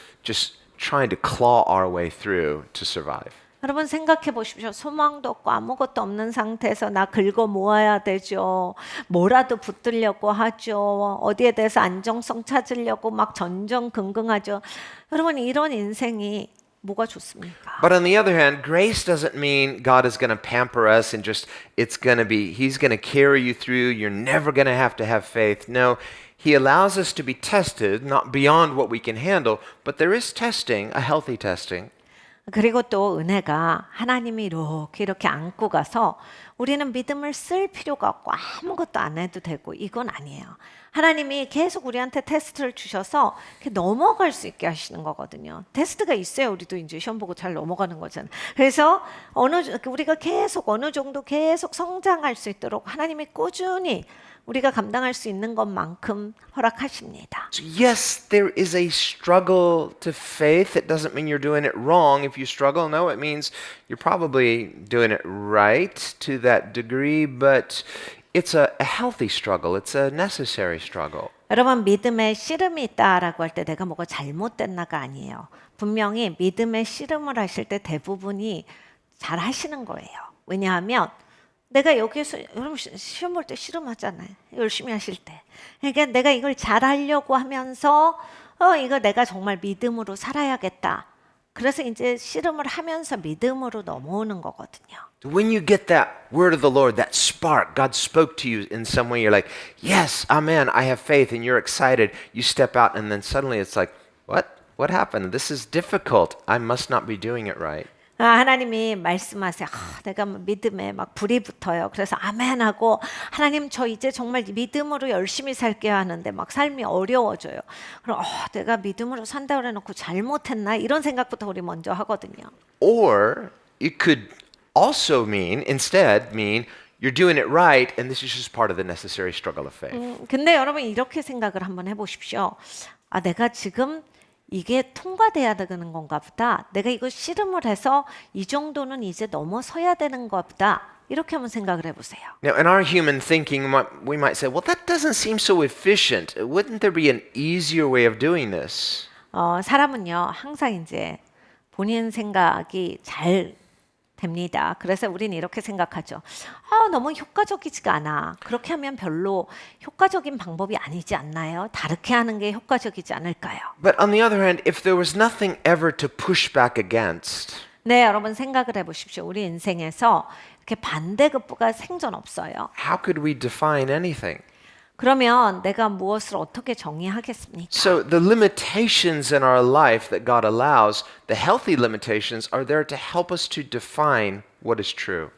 trying to claw our way through to survive. 여러분 생각해 보십시오. 소망도 없고 아무것도 없는 상태에서 나 긁어 모아야 되죠. 뭐라도 붙들려고 하죠. 어디에 대해서 안정성 찾으려고 막 전전긍긍하죠. 여러분 이런 인생이 뭐가 좋습니까? But on the other hand, grace doesn't mean God is going to pamper us and just he's going to carry you through. You're never going to have faith. No, he allows us to be tested, not beyond what we can handle, but there is testing, a healthy testing. 그리고 또 은혜가 하나님이 이렇게 안고 가서 우리는 믿음을 쓸 필요가 없고 아무것도 안 해도 되고 이건 아니에요. 하나님이 계속 우리한테 테스트를 주셔서 넘어갈 수 있게 하시는 거거든요. 테스트가 있어야 우리도 이제 시험 보고 잘 넘어가는 거잖아요. 그래서 우리가 계속 어느 정도 계속 성장할 수 있도록 하나님이 꾸준히 우리가 감당할 수 있는 것만큼 허락하십니다. So yes, there is a struggle to faith. It doesn't mean you're doing it wrong if you struggle. No, it means you're probably doing it right to that degree, but it's a healthy struggle. It's a necessary struggle. 여러분 믿음에 씨름이 있다라고 할 때 내가 뭐가 잘못됐나가 아니에요. 분명히 믿음에 씨름을 하실 때 대부분이 잘 하시는 거예요. 왜냐하면 내가 여기서 여러분 시험 볼 때 씨름하잖아요. 열심히 하실 때. 그러니까 내가 이걸 잘하려고 하면서 이거 내가 정말 믿음으로 살아야겠다. 그래서 이제 씨름을 하면서 믿음으로 넘어오는 거거든요. When you get that word of the Lord, that spark, God spoke to you in some way, you're like, yes, amen, I have faith, and you're excited. You step out, and then suddenly it's like, what? What happened? This is difficult. I must not be doing it right. 하나님이 말씀하세요. 내가 믿음에 막 불이 붙어요. 그래서 아멘하고 하나님 저 이제 정말 믿음으로 열심히 살게요 하는데 막 삶이 어려워져요. 그럼 내가 믿음으로 산다 그래놓고 잘못했나 이런 생각부터 우리 먼저 하거든요. Or it could also instead mean you're doing it right and this is just part of the necessary struggle of faith. 근데 여러분 이렇게 생각을 한번 해보십시오. 내가 지금 이게 통과돼야 되는 건가 보다. 내가 이거 씨름을 해서 이 정도는 이제 넘어서야 되는 것 보다. 이렇게 한번 생각을 해보세요. Now, in our human thinking, we might say, well, that doesn't seem so efficient. Wouldn't there be an easier way of doing this? 사람은요 항상 이제 본인 생각이 잘 됩니다. 그래서 우리는 이렇게 생각하죠. 너무 효과적이지가 않아. 그렇게 하면 별로 효과적인 방법이 아니지 않나요? 다르게 하는 게 효과적이지 않을까요? But on the other hand, if there was nothing ever to push back against, 네, 여러분 생각을 해보십시오. 우리 인생에서 이렇게 반대급부가 생전 없어요. how could we define anything? 그러면 내가 무엇을 어떻게 정의하겠습니까? So the limitations in our life that God allows, the healthy limitations, are there to help us to define what is true.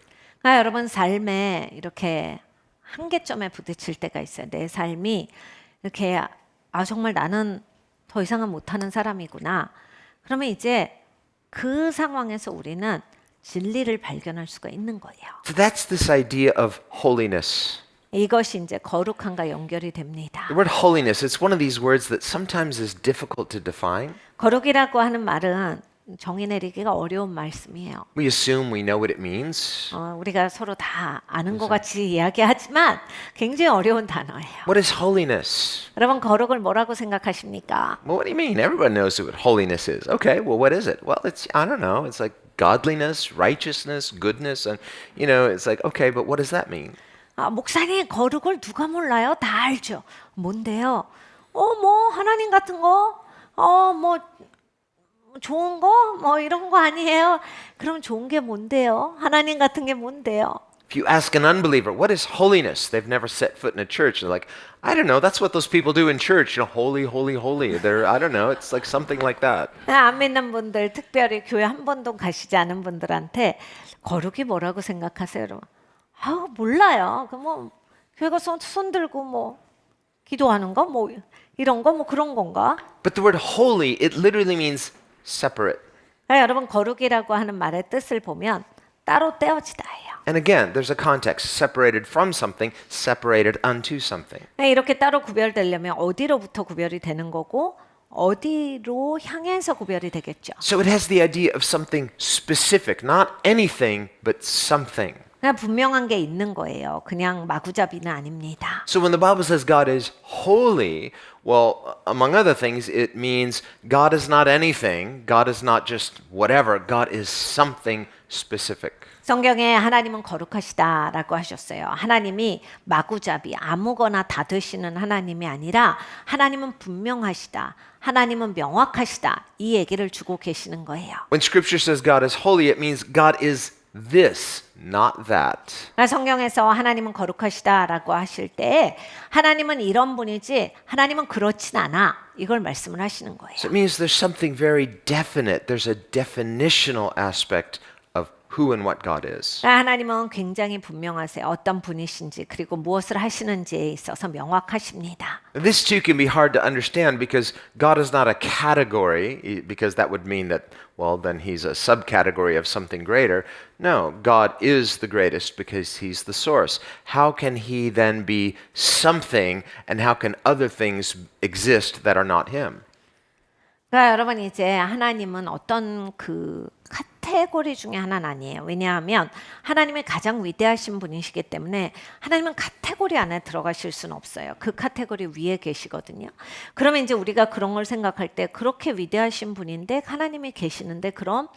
여러분 삶에 이렇게 한계점에 부딪힐 때가 있어요. 내 삶이 이렇게 정말 나는 더 이상은 못하는 사람이구나. 그러면 이제 그 상황에서 우리는 진리를 발견할 수가 있는 거예요. So that's this idea of holiness. 이것이 이제 거룩함과 연결이 됩니다. The word holiness, it's one of these words that sometimes is difficult to define. 거룩이라고 하는 말은 정의 내리기가 어려운 말씀이에요. We assume we know what it means. 우리가 서로 다 아는 것 같이 이야기하지만 굉장히 어려운 단어예요. What is holiness? 여러분 거룩을 뭐라고 생각하십니까? Well, what do you mean? Everyone knows what holiness is. Okay, well, what is it? Well, I don't know. It's like godliness, righteousness, goodness, and it's like, okay, but what does that mean? 목사님 거룩을 누가 몰라요? 다 알죠. 뭔데요? 뭐 하나님 같은 거? 뭐 좋은 거? 뭐 이런 거 아니에요? 그럼 좋은 게 뭔데요? 하나님 같은 게 뭔데요? If you ask an unbeliever, what is holiness? They've never set foot in a church. They're like, I don't know. That's what those people do in church. Holy, holy, holy. I don't know. It's like something like that. 안 믿는 분들, 특별히 교회 한 번도 가시지 않은 분들한테 거룩이 뭐라고 생각하세요? 여러분? 몰라요. 뭐 교회 가서 손 들고 뭐 기도하는 거, 뭐 이런 거, 뭐 그런 건가? But the word holy, it literally means separate. 여러분 거룩이라고 하는 말의 뜻을 보면 따로 떼어지다예요. And again, there's a context. Separated from something, separated unto something. 이렇게 따로 구별되려면 어디로부터 구별이 되는 거고 어디로 향해서 구별이 되겠죠. So it has the idea of something specific, not anything, but something. 그냥 분명한 게 있는 거예요. 그냥 마구잡이는 아닙니다. So when the Bible says God is holy, well, among other things, it means God is not anything. God is not just whatever. God is something specific. 성경에 하나님은 거룩하시다라고 하셨어요. 하나님이 마구잡이 아무거나 다 되시는 하나님이 아니라 하나님은 분명하시다. 하나님은 명확하시다. 이 얘기를 주고 계시는 거예요. When Scripture says God is holy, it means God is this, not that. 성경에서 하나님은 거룩하시다라고 하실 때 하나님은 이런 분이지 하나님은 그렇진 않아. 이걸 말씀을 하시는 거예요. So it means there's something very definite. There's a definitional aspect of who and what God is. 하나님은 굉장히 분명하세요. 어떤 분이신지 그리고 무엇을 하시는지에 있어서 명확하십니다. This too can be hard to understand because God is not a category, because that would mean that, well, then he's a subcategory of something greater. No, God is the greatest because he's the source. How can he then be something and how can other things exist that are not him? 그러니까 여러분 이제 하나님은 어떤 그 카테고리 중에 하나는 아니에요. 왜냐하면 하나님이 가장 위대하신 분이시기 때문에 하나님은 카테고리 안에 들어가실 수는 없어요. 그 카테고리 위에 계시거든요. 그러면 이제 우리가 그런 걸 생각할 때 그렇게 위대하신 분인데 하나님이 계시는데 그럼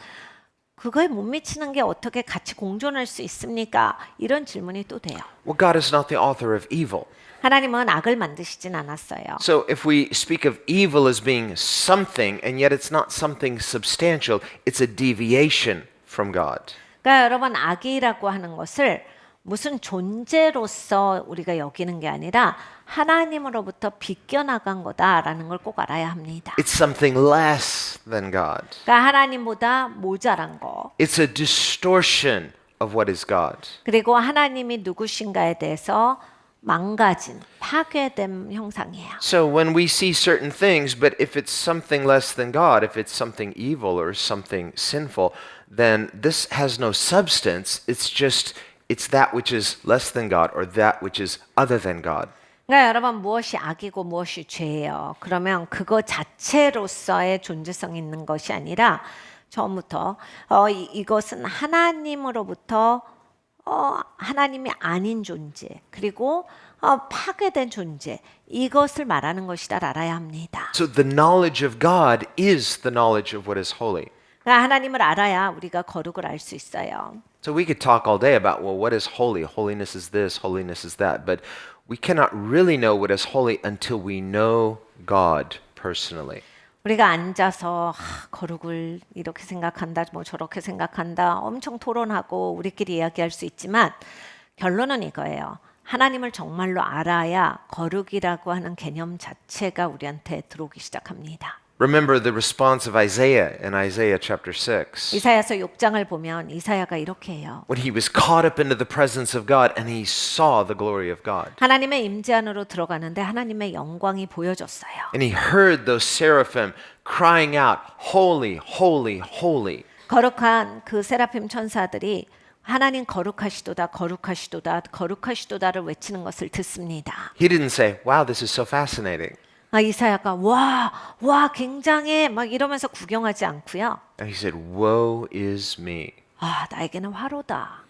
그거에 못 미치는 게 어떻게 같이 공존할 수 있습니까? 이런 질문이 또 돼요. Well, God is not the author of evil. 하나님은 악을 만드시진 않았어요. So if we speak of evil as being something and yet it's not something substantial, it's a deviation from God. 그러니까 여러분 악이라고 하는 것을 무슨 존재로서 우리가 여기는 게 아니라 하나님으로부터 비껴나간 거다라는 걸 꼭 알아야 합니다. It's something less than God. 그러니까 하나님보다 모자란 거. It's a distortion of what is God. 그리고 하나님이 누구신가에 대해서 망가진, 파괴된 형상이에요. So when we see certain things, but if it's something less than God, if it's something evil or something sinful, then this has no substance. It's that which is less than God or that which is other than God. 그러니까 여러분 무엇이 악이고 무엇이 죄예요. 그러면 그거 자체로서의 존재성이 있는 것이 아니라 처음부터 이것은 하나님으로부터 하나님이 아닌 존재 그리고 파괴된 존재 이것을 말하는 것이다 알아야 합니다. So the knowledge of God is the knowledge of what is holy. 그러니까 하나님을 알아야 우리가 거룩을 알 수 있어요. So we could talk all day about, well, what is holy? Holiness is this, holiness is that. But we cannot really know what is holy until we know God personally. 우리가 앉아서 거룩을 이렇게 생각한다, 뭐 저렇게 생각한다, 엄청 토론하고 우리끼리 이야기할 수 있지만 결론은 이거예요. 하나님을 정말로 알아야 거룩이라고 하는 개념 자체가 우리한테 들어오기 시작합니다. Remember the response of Isaiah in Isaiah chapter 6. 이사야서 6장을 보면 이사야가 이렇게 해요. When he was caught up into the presence of God and he saw the glory of God. 하나님의 임재 안으로 들어가는데 하나님의 영광이 보여졌어요. And he heard those seraphim crying out, holy, holy, holy. 거룩한 그 세라핌 천사들이 하나님 거룩하시도다 거룩하시도다 거룩하시도다를 외치는 것을 듣습니다. He didn't say, wow, this is so fascinating. 이사야가 와 굉장해 막 이러면서 구경하지 않고요. And he said, woe is me. 나에게는 화로다.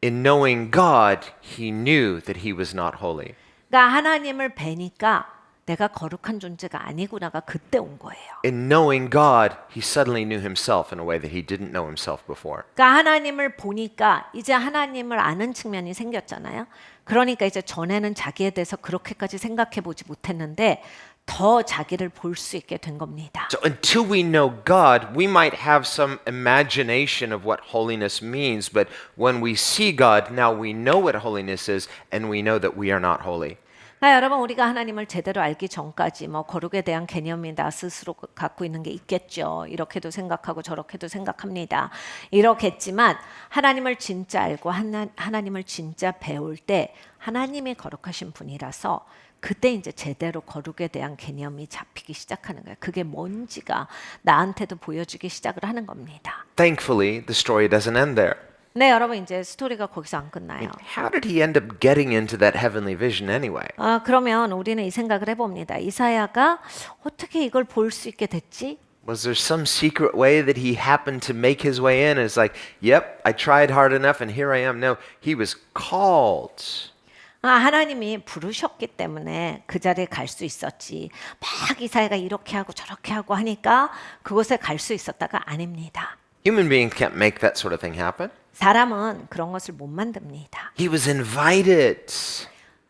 In knowing God, he knew that he was not holy. 그러니까 하나님을 뵈니까 내가 거룩한 존재가 아니구나가 그때 온 거예요. In knowing God, he suddenly knew himself in a way that he didn't know himself before. 그러니까 하나님을 보니까 이제 하나님을 아는 측면이 생겼잖아요. 그러니까 이제 전에는 자기에 대해서 그렇게까지 생각해 보지 못했는데 더 자기를 볼 수 있게 된 겁니다. So until we know God, we might have some imagination of what holiness means, but when we see God, now we know what holiness is and we know that we are not holy. 그러니까 여러분 우리가 하나님을 제대로 알기 전까지 뭐 거룩에 대한 개념이 나 스스로 갖고 있는 게 있겠죠. 이렇게도 생각하고 저렇게도 생각합니다. 이렇겠지만 하나님을 진짜 알고 하나님을 진짜 배울 때 하나님이 거룩하신 분이라서 그때 이제 제대로 거룩에 대한 개념이 잡히기 시작하는 거예요. 그게 뭔지가 나한테도 보여주기 시작을 하는 겁니다. Thankfully, the story doesn't end there. 네, 여러분 이제 스토리가 거기서 안 끝나요. How did he end up getting into that heavenly vision anyway? 그러면 우리는 이 생각을 해봅니다. 이사야가 어떻게 이걸 볼 수 있게 됐지? Was there some secret way that he happened to make his way in? It's like, yep, I tried hard enough and here I am. No, he was called. 하나님이 부르셨기 때문에 그 자리에 갈 수 있었지. 막 이사야가 이렇게 하고 저렇게 하고 하니까 그곳에 갈 수 있었다가 아닙니다. Human beings can't make that sort of thing happen. 사람은 그런 것을 못 만듭니다. He was invited.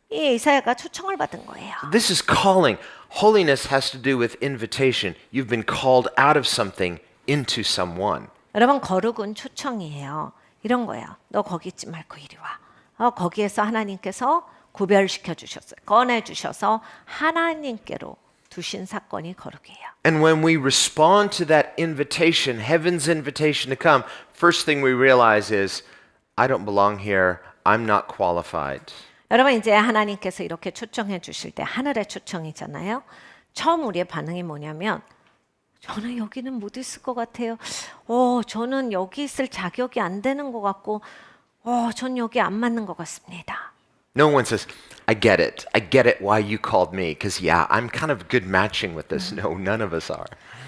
이 이사야가 초청을 받은 거예요. This is calling. Holiness has to do with invitation. You've been called out of something into someone. 여러분 거룩은 초청이에요. 이런 거예요. 너 거기 있지 말고 이리 와. 거기에서 하나님께서 구별시켜 주셨어요. 꺼내 주셔서 하나님께로 두신 사건이 거룩이에요. And when we respond to that invitation, heaven's invitation to come, first thing we realize is, I don't belong here. I'm not qualified. 여러분 이제 하나님께서 이렇게 초청해 주실 때 하늘의 초청이잖아요. 처음 우리의 반응이 뭐냐면 저는 여기는 못 있을 것 같아요. 저는 여기 있을 자격이 안 되는 것 같고 전 여기 안 맞는 것 같습니다. No one says, I get it. I get it why you called me. Because yeah, I'm kind of good matching with this. No, none of us are.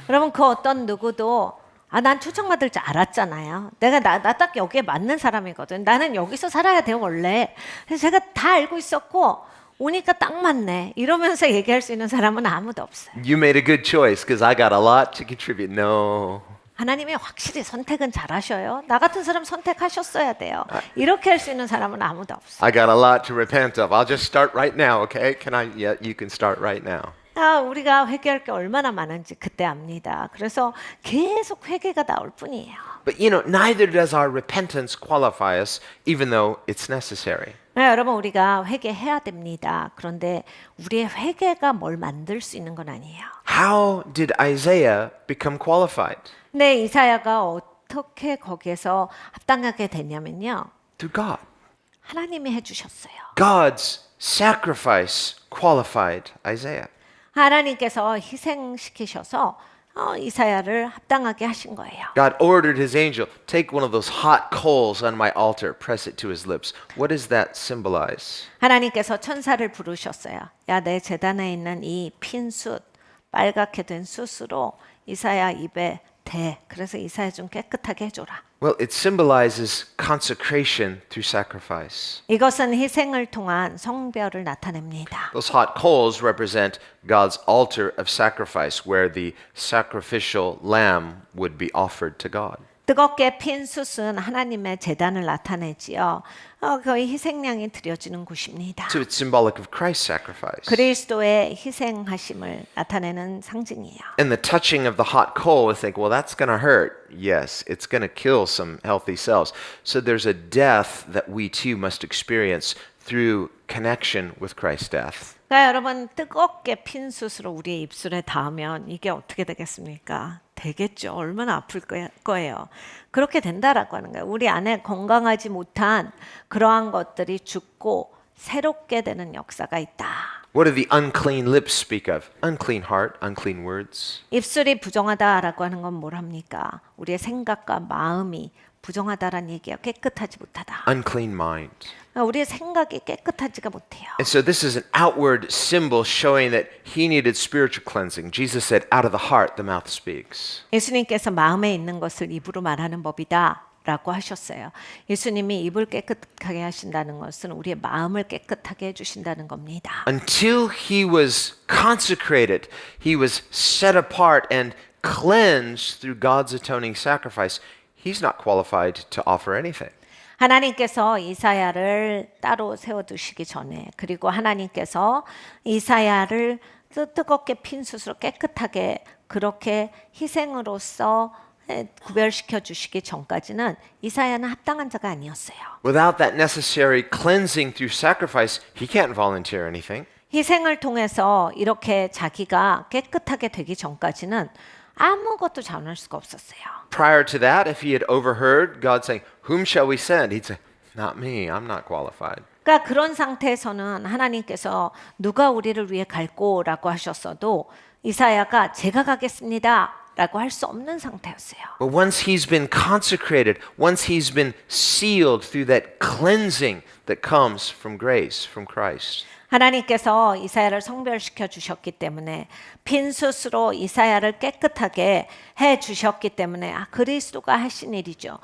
여러분 그 어떤 누구도 난 초청받을 줄 알았잖아요. 내가 나 딱 여기에 맞는 사람이거든. 나는 여기서 살아야 돼 원래. 그래서 제가 다 알고 있었고 오니까 딱 맞네. 이러면서 얘기할 수 있는 사람은 아무도 없어요. You made a good choice because I got a lot to contribute. No. 하나님이 확실히 선택은 잘하셔요. 나 같은 사람 선택하셨어야 돼요. 이렇게 할 수 있는 사람은 아무도 없어요. I got a lot to repent of. I'll just start right now, okay? Can I? Yeah, you can start right now. 우리가 회개할 게 얼마나 많은지 그때 압니다. 그래서 계속 회개가 나올 뿐이에요. But you know, neither does our repentance qualify us, even though it's necessary. 여러분 우리가 회개해야 됩니다. 그런데 우리의 회개가 뭘 만들 수 있는 건 아니에요. How did Isaiah become qualified? 근데 이사야가 어떻게 거기에서 합당하게 됐냐면요. Through God. 하나님이 해주셨어요. God's sacrifice qualified Isaiah. 하나님께서 희생시키셔서 이사야를 합당하게 하신 거예요. God ordered his angel, take one of those hot coals on my altar, press it to his lips. What does that symbolize? 하나님께서 천사를 부르셨어요. 야, 내 제단에 있는 이 핀 숯, 빨갛게 된 숯으로 이사야 입에 대. 그래서 이사야 좀 깨끗하게 해줘라. Well, it symbolizes consecration through sacrifice. 이것은 희생을 통한 성별을 나타냅니다. Those hot coals represent God's altar of sacrifice, where the sacrificial lamb would be offered to God. 뜨겁게 핀 숯은 하나님의 제단을 나타내지요. 거의 희생양이 드려지는 곳입니다. So it's symbolic of Christ's sacrifice. 그리스도의 희생하심을 나타내는 상징이에요. And the touching of the hot coal, we think, well, that's going to hurt. Yes, it's going to kill some healthy cells. So there's a death that we too must experience through connection with Christ's death. 그러니까 여러분 뜨겁게 핀 숯으로 우리의 입술에 닿으면 이게 어떻게 되겠습니까? 되겠죠. 얼마나 아플 거예요. 그렇게 된다라고 하는 거예요. 우리 안에 건강하지 못한 그러한 것들이 죽고 새롭게 되는 역사가 있다. What do the unclean lips speak of? Unclean heart, unclean words. 입술이 부정하다라고 하는 건 뭘 합니까? 우리의 생각과 마음이 부정하다라는 얘기예요. 깨끗하지 못하다. Unclean mind. 우리의 생각이 깨끗하지가 못해요. And so this is an outward symbol showing that he needed spiritual cleansing. Jesus said, out of the heart the mouth speaks. 예수님께서 마음에 있는 것을 입으로 말하는 법이다 라고 하셨어요. 예수님이 입을 깨끗하게 하신다는 것은 우리의 마음을 깨끗하게 해주신다는 겁니다. Until he was consecrated, he was set apart and cleansed through God's atoning sacrifice, he's not qualified to offer anything. 하나님께서 이사야를 따로 세워두시기 전에 그리고 하나님께서 이사야를 뜨겁게 핀 숯으로 깨끗하게 그렇게 희생으로서 구별시켜 주시기 전까지는 이사야는 합당한 자가 아니었어요. Without that necessary cleansing through sacrifice, he can't volunteer anything. 희생을 통해서 이렇게 자기가 깨끗하게 되기 전까지는 아무것도 자원할 수가 없었어요. Prior to that, if he had overheard God saying, whom shall we send? He'd say, not me, I'm not qualified. 그러니까 그런 상태에서는 하나님께서 누가 우리를 위해 갈고라고 하셨어도 이사야가 제가 가겠습니다 라고 할 수 없는 상태였어요. But once he's been consecrated, once he's been sealed through that cleansing that comes from grace, from Christ, 하나님께서 이사야를 성별시켜 주셨기 때문에 핀 숯으로 이사야를 깨끗하게 해 주셨기 때문에 그리스도가 하신 일이죠.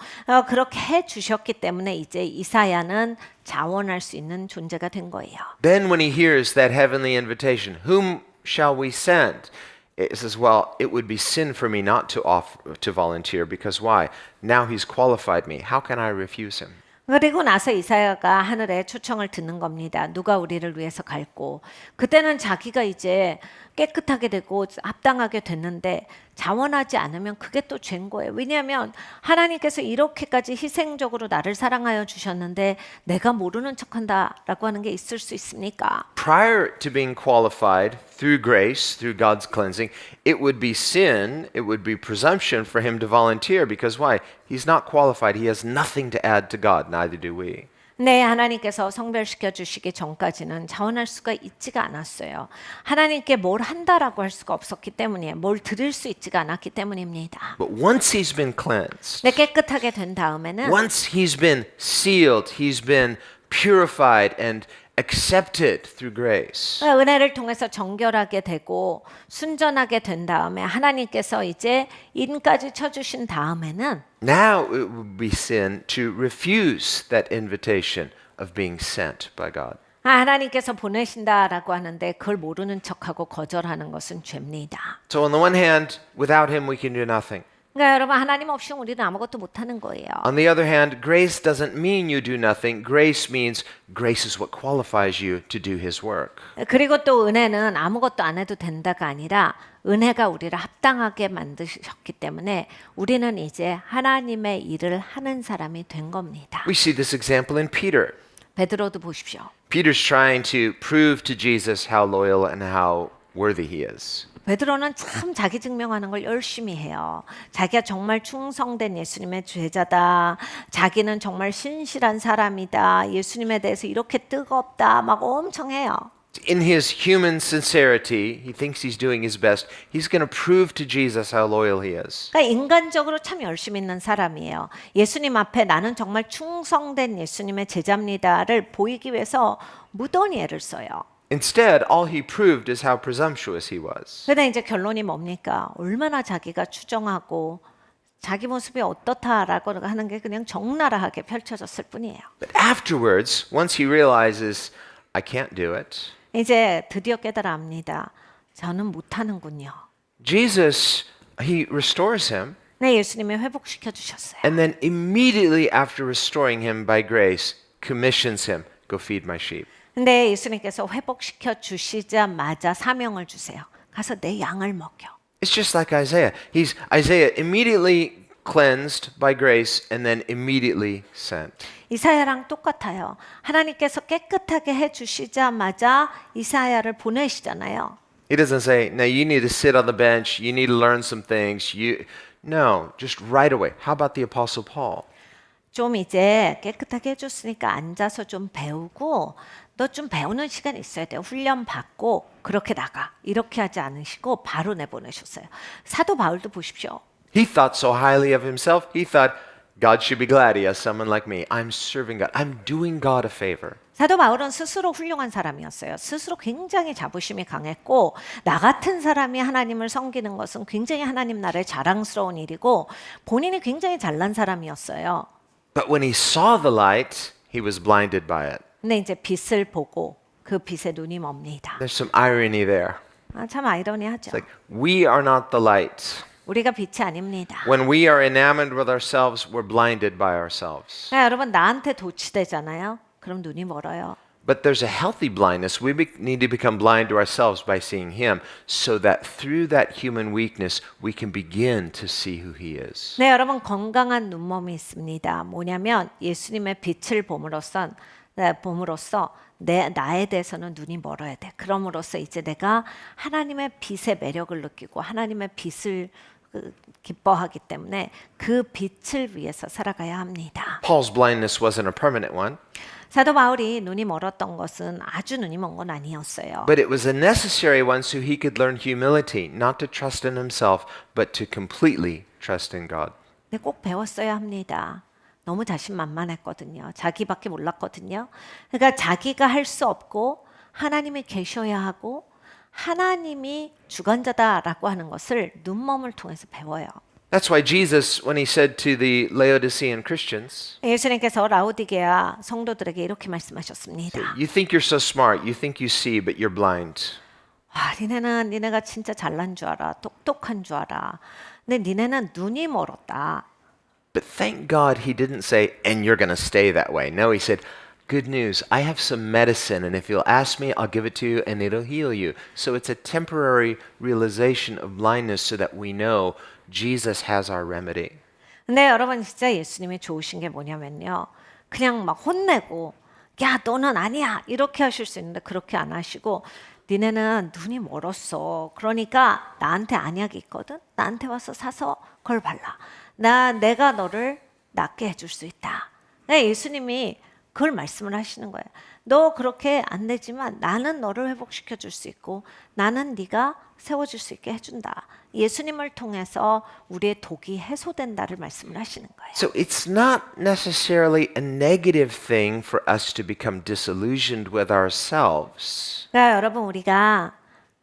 그렇게 해 주셨기 때문에 이제 이사야는 자원할 수 있는 존재가 된 거예요. then when he hears that heavenly invitation, whom shall we send? It says, well, it would be sin for me not to volunteer because why? Now he's qualified me. How can I refuse him? 그리고 나서 이사야가 하늘의 초청을 듣는 겁니다. 누가 우리를 위해서 갈고. 그때는 자기가 이제 깨끗하게 되고 합당하게 됐는데 자원하지 않으면 그게 또 죄인 거예요. 왜냐하면 하나님께서 이렇게까지 희생적으로 나를 사랑하여 주셨는데 내가 모르는 척한다라고 하는 게 있을 수 있습니까? Prior to being qualified through grace, through God's cleansing, it would be sin, it would be presumption for him to volunteer because why? He's not qualified. He has nothing to add to God. Neither do we. 네, 하나님께서 성별시켜 주시기 전까지는 자원할 수가 있지가 않았어요. 하나님께 뭘 한다라고 할 수가 없었기 때문이에요. 뭘 드릴 수 있지가 않았기 때문입니다. But once he's been cleansed, 네, 깨끗하게 된 다음에는 once he's been sealed, he's been purified and accepted through grace. 은혜를 통해서 정결하게 되고 순전하게 된 다음에 하나님께서 이제 인까지 쳐주신 다음에는 Now it would be sin to refuse that invitation of being sent by God. 하나님께서 보내신다라고 하는데 그걸 모르는 척하고 거절하는 것은 죄입니다. So on the one hand, without him we can do nothing. 그러니까 여러분 하나님 없이 우리는 아무것도 못하는 거예요. On the other hand, grace doesn't mean you do nothing. Grace means grace is what qualifies you to do His work. 그리고 또 은혜는 아무것도 안 해도 된다가 아니라 은혜가 우리를 합당하게 만드셨기 때문에 우리는 이제 하나님의 일을 하는 사람이 된 겁니다. We see this example in Peter. 베드로도 보십시오. Peter's trying to prove to Jesus how loyal and how worthy he is. 베드로는 참 자기 증명하는 걸 열심히 해요. 자기가 정말 충성된 예수님의 제자다. 자기는 정말 신실한 사람이다. 예수님에 대해서 이렇게 뜨겁다. 막 엄청 해요. In his human sincerity, he thinks he's doing his best. He's going to prove to Jesus how loyal he is. 그러니까 인간적으로 참 열심히 있는 사람이에요. 예수님 앞에 나는 정말 충성된 예수님의 제자입니다를 보이기 위해서 무던히 애를 써요. Instead, all he proved is how presumptuous he was. 그런데 이제 결론이 뭡니까? 얼마나 자기가 추정하고 자기 모습이 어떻다라고 하는 게 그냥 적나라하게 펼쳐졌을 뿐이에요. But afterwards, once he realizes, I can't do it, 이제 드디어 깨달아 압니다. 저는 못하는군요. Jesus, he restores him. 네, 예수님이 회복시켜 주셨어요. And then immediately after restoring him by grace, commissions him, go feed my sheep. 근데 예수님께서 회복시켜 주시자마자 사명을 주세요. 가서 내 양을 먹여. It's just like Isaiah. Isaiah immediately cleansed by grace and then immediately sent. 이사야랑 똑같아요. 하나님께서 깨끗하게 해 주시자마자 이사야를 보내시잖아요. He doesn't say, "Now you need to sit on the bench, you need to learn some things." No, just right away. How about the apostle Paul? 좀 이제 깨끗하게 해줬으니까 앉아서 좀 배우고 너 좀 배우는 시간이 있어야 돼. 훈련 받고 그렇게 나가. 이렇게 하지 않으시고 바로 내보내셨어요. 사도 바울도 보십시오. He thought so highly of himself. He thought God should be glad he has someone like me. I'm serving God. I'm doing God a favor. 사도 바울은 스스로 훌륭한 사람이었어요. 스스로 굉장히 자부심이 강했고 나 같은 사람이 하나님을 섬기는 것은 굉장히 하나님 나라의 자랑스러운 일이고 본인이 굉장히 잘난 사람이었어요. But when he saw the light, he was blinded by it. 근데 이제 빛을 보고 그 빛에 눈이 멉니다. There's some irony there. 참 아이러니하죠. It's like we are not the light. 우리가 빛이 아닙니다. When we are enamored with ourselves, we're blinded by ourselves. 여러분 나한테 도취되잖아요. 그럼 눈이 멀어요. But there's a healthy blindness. We need to become blind to ourselves by seeing Him, so that through that human weakness, we can begin to see who He is. 네, 여러분 건강한 눈몸이 있습니다. 뭐냐면 예수님의 빛을 봄으로써 나에 대해서는 눈이 멀어야 돼. 그럼으로써 이제 내가 하나님의 빛의 매력을 느끼고 하나님의 빛을 기뻐하기 때문에 그 빛을 위해서 살아가야 합니다. Paul's blindness wasn't a permanent one, 사도 바울이 눈이 멀었던 것은 아주 눈이 먼 건 아니었어요. but it was a necessary one so he could learn humility, not to trust in himself, but to completely trust in God. 근데 꼭 배웠어야 합니다. 너무 자신만만했거든요. 자기밖에 몰랐거든요. 그러니까 자기가 할 수 없고 하나님이 계셔야 하고 하나님이 주관자다라고 하는 것을 눈몸을 통해서 배워요. That's why Jesus, when he said to the Laodicean Christians, 예수님께서 라오디게아 성도들에게 이렇게 말씀하셨습니다. you think you're so smart, you think you see, but you're blind. 니네가 진짜 잘난 줄 알아. 똑똑한 줄 알아. 근데 니네는 눈이 멀었다. But thank God he didn't say, and you're going to stay that way. No, he said, good news, I have some medicine, and if you'll ask me, I'll give it to you, and it'll heal you. So it's a temporary realization of blindness so that we know Jesus has our remedy. 근데 여러분 진짜 예수님이 좋으신 게 뭐냐면요. 그냥 막 혼내고 야 너는 아니야 이렇게 하실 수 있는데 그렇게 안 하시고 니네는 눈이 멀었어. 그러니까 나한테 안약이 있거든. 나한테 와서 사서 그걸 발라. 내가 너를 낫게 해줄 수 있다. 네, 예수님이 그걸 말씀을 하시는 거예요. 너 그렇게 안 되지만 나는 너를 회복시켜 줄 수 있고 나는 네가 세워줄 수 있게 해준다. 예수님을 통해서 우리의 독이 해소된다를 말씀을 하시는 거예요. So it's not necessarily a negative thing for us to become disillusioned with ourselves. 그러니까 여러분 우리가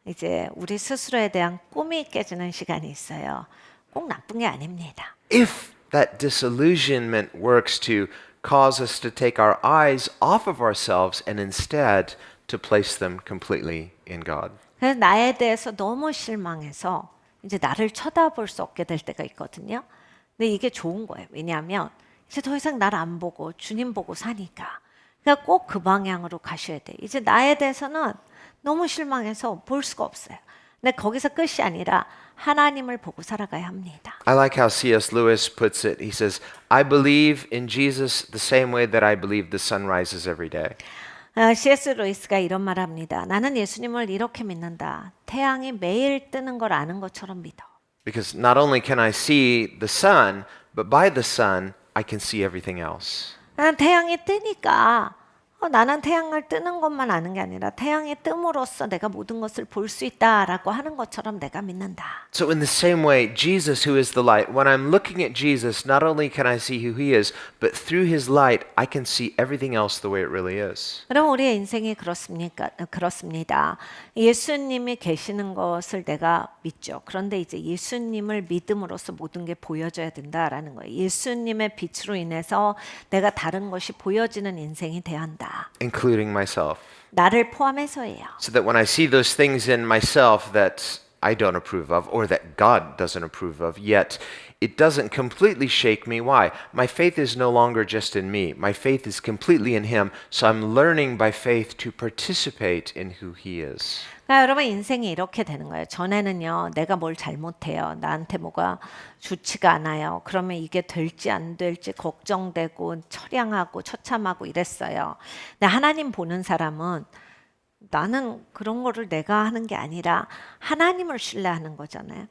이제 우리 스스로에 대한 꿈이 깨지는 시간이 있어요. 꼭 나쁜 게 아닙니다. If that disillusionment works to cause us to take our eyes off of ourselves and instead to place them completely in God. 그래서 나에 대해서 너무 실망해서 이제 나를 쳐다볼 수 없게 될 때가 있거든요. 근데 이게 좋은 거예요. 왜냐하면 이제 더 이상 나를 안 보고 주님 보고 사니까. 그러니까 꼭 그 방향으로 가셔야 돼. 이제 나에 대해서는 너무 실망해서 볼 수가 없어요. 근데 거기서 끝이 아니라 하나님을 보고 살아가야 합니다. I like how C.S. Lewis puts it. He says, I believe in Jesus the same way that I believe the sun rises every day. C.S. 루이스가 이런 말을 합니다. 나는 예수님을 이렇게 믿는다. 태양이 매일 뜨는 걸 아는 것처럼 믿어. Because not only can I see the sun, but by the sun, I can see everything else. 나는 태양이 뜨니까 나는 태양을 뜨는 것만 아는 게 아니라 태양이 뜸으로써 내가 모든 것을 볼 수 있다라고 하는 것처럼 내가 믿는다. So in the same way, Jesus, who is the light, when I'm looking at Jesus, not only can I see who he is, but through his light, I can see everything else the way it really is. 그럼 우리의 인생이 그렇습니다. 예수님이 계시는 것을 내가 믿죠. 그런데 이제 예수님을 믿음으로써 모든 게 보여져야 된다라는 거예요. 예수님의 빛으로 인해서 내가 다른 것이 보여지는 인생이 돼야 한다. Including myself. 나를 포함해서예요. So that when I see those things in myself that I don't approve of or that God doesn't approve of, yet it doesn't completely shake me. Why? My faith is no longer just in me. My faith is completely in him. So I'm learning by faith to participate in who he is. 그러니까 여러분 인생이 이렇게 되는 거예요. 전에는요, 내가 뭘 잘못해요. 나한테 뭐가 좋지가 않아요. 그러면 이게 될지 안 될지 걱정되고 처량하고 처참하고 이랬어요. 근데 하나님 보는 사람은 나는 그런 거를 내가 하는 게 아니라 하나님을 신뢰하는 거잖아요.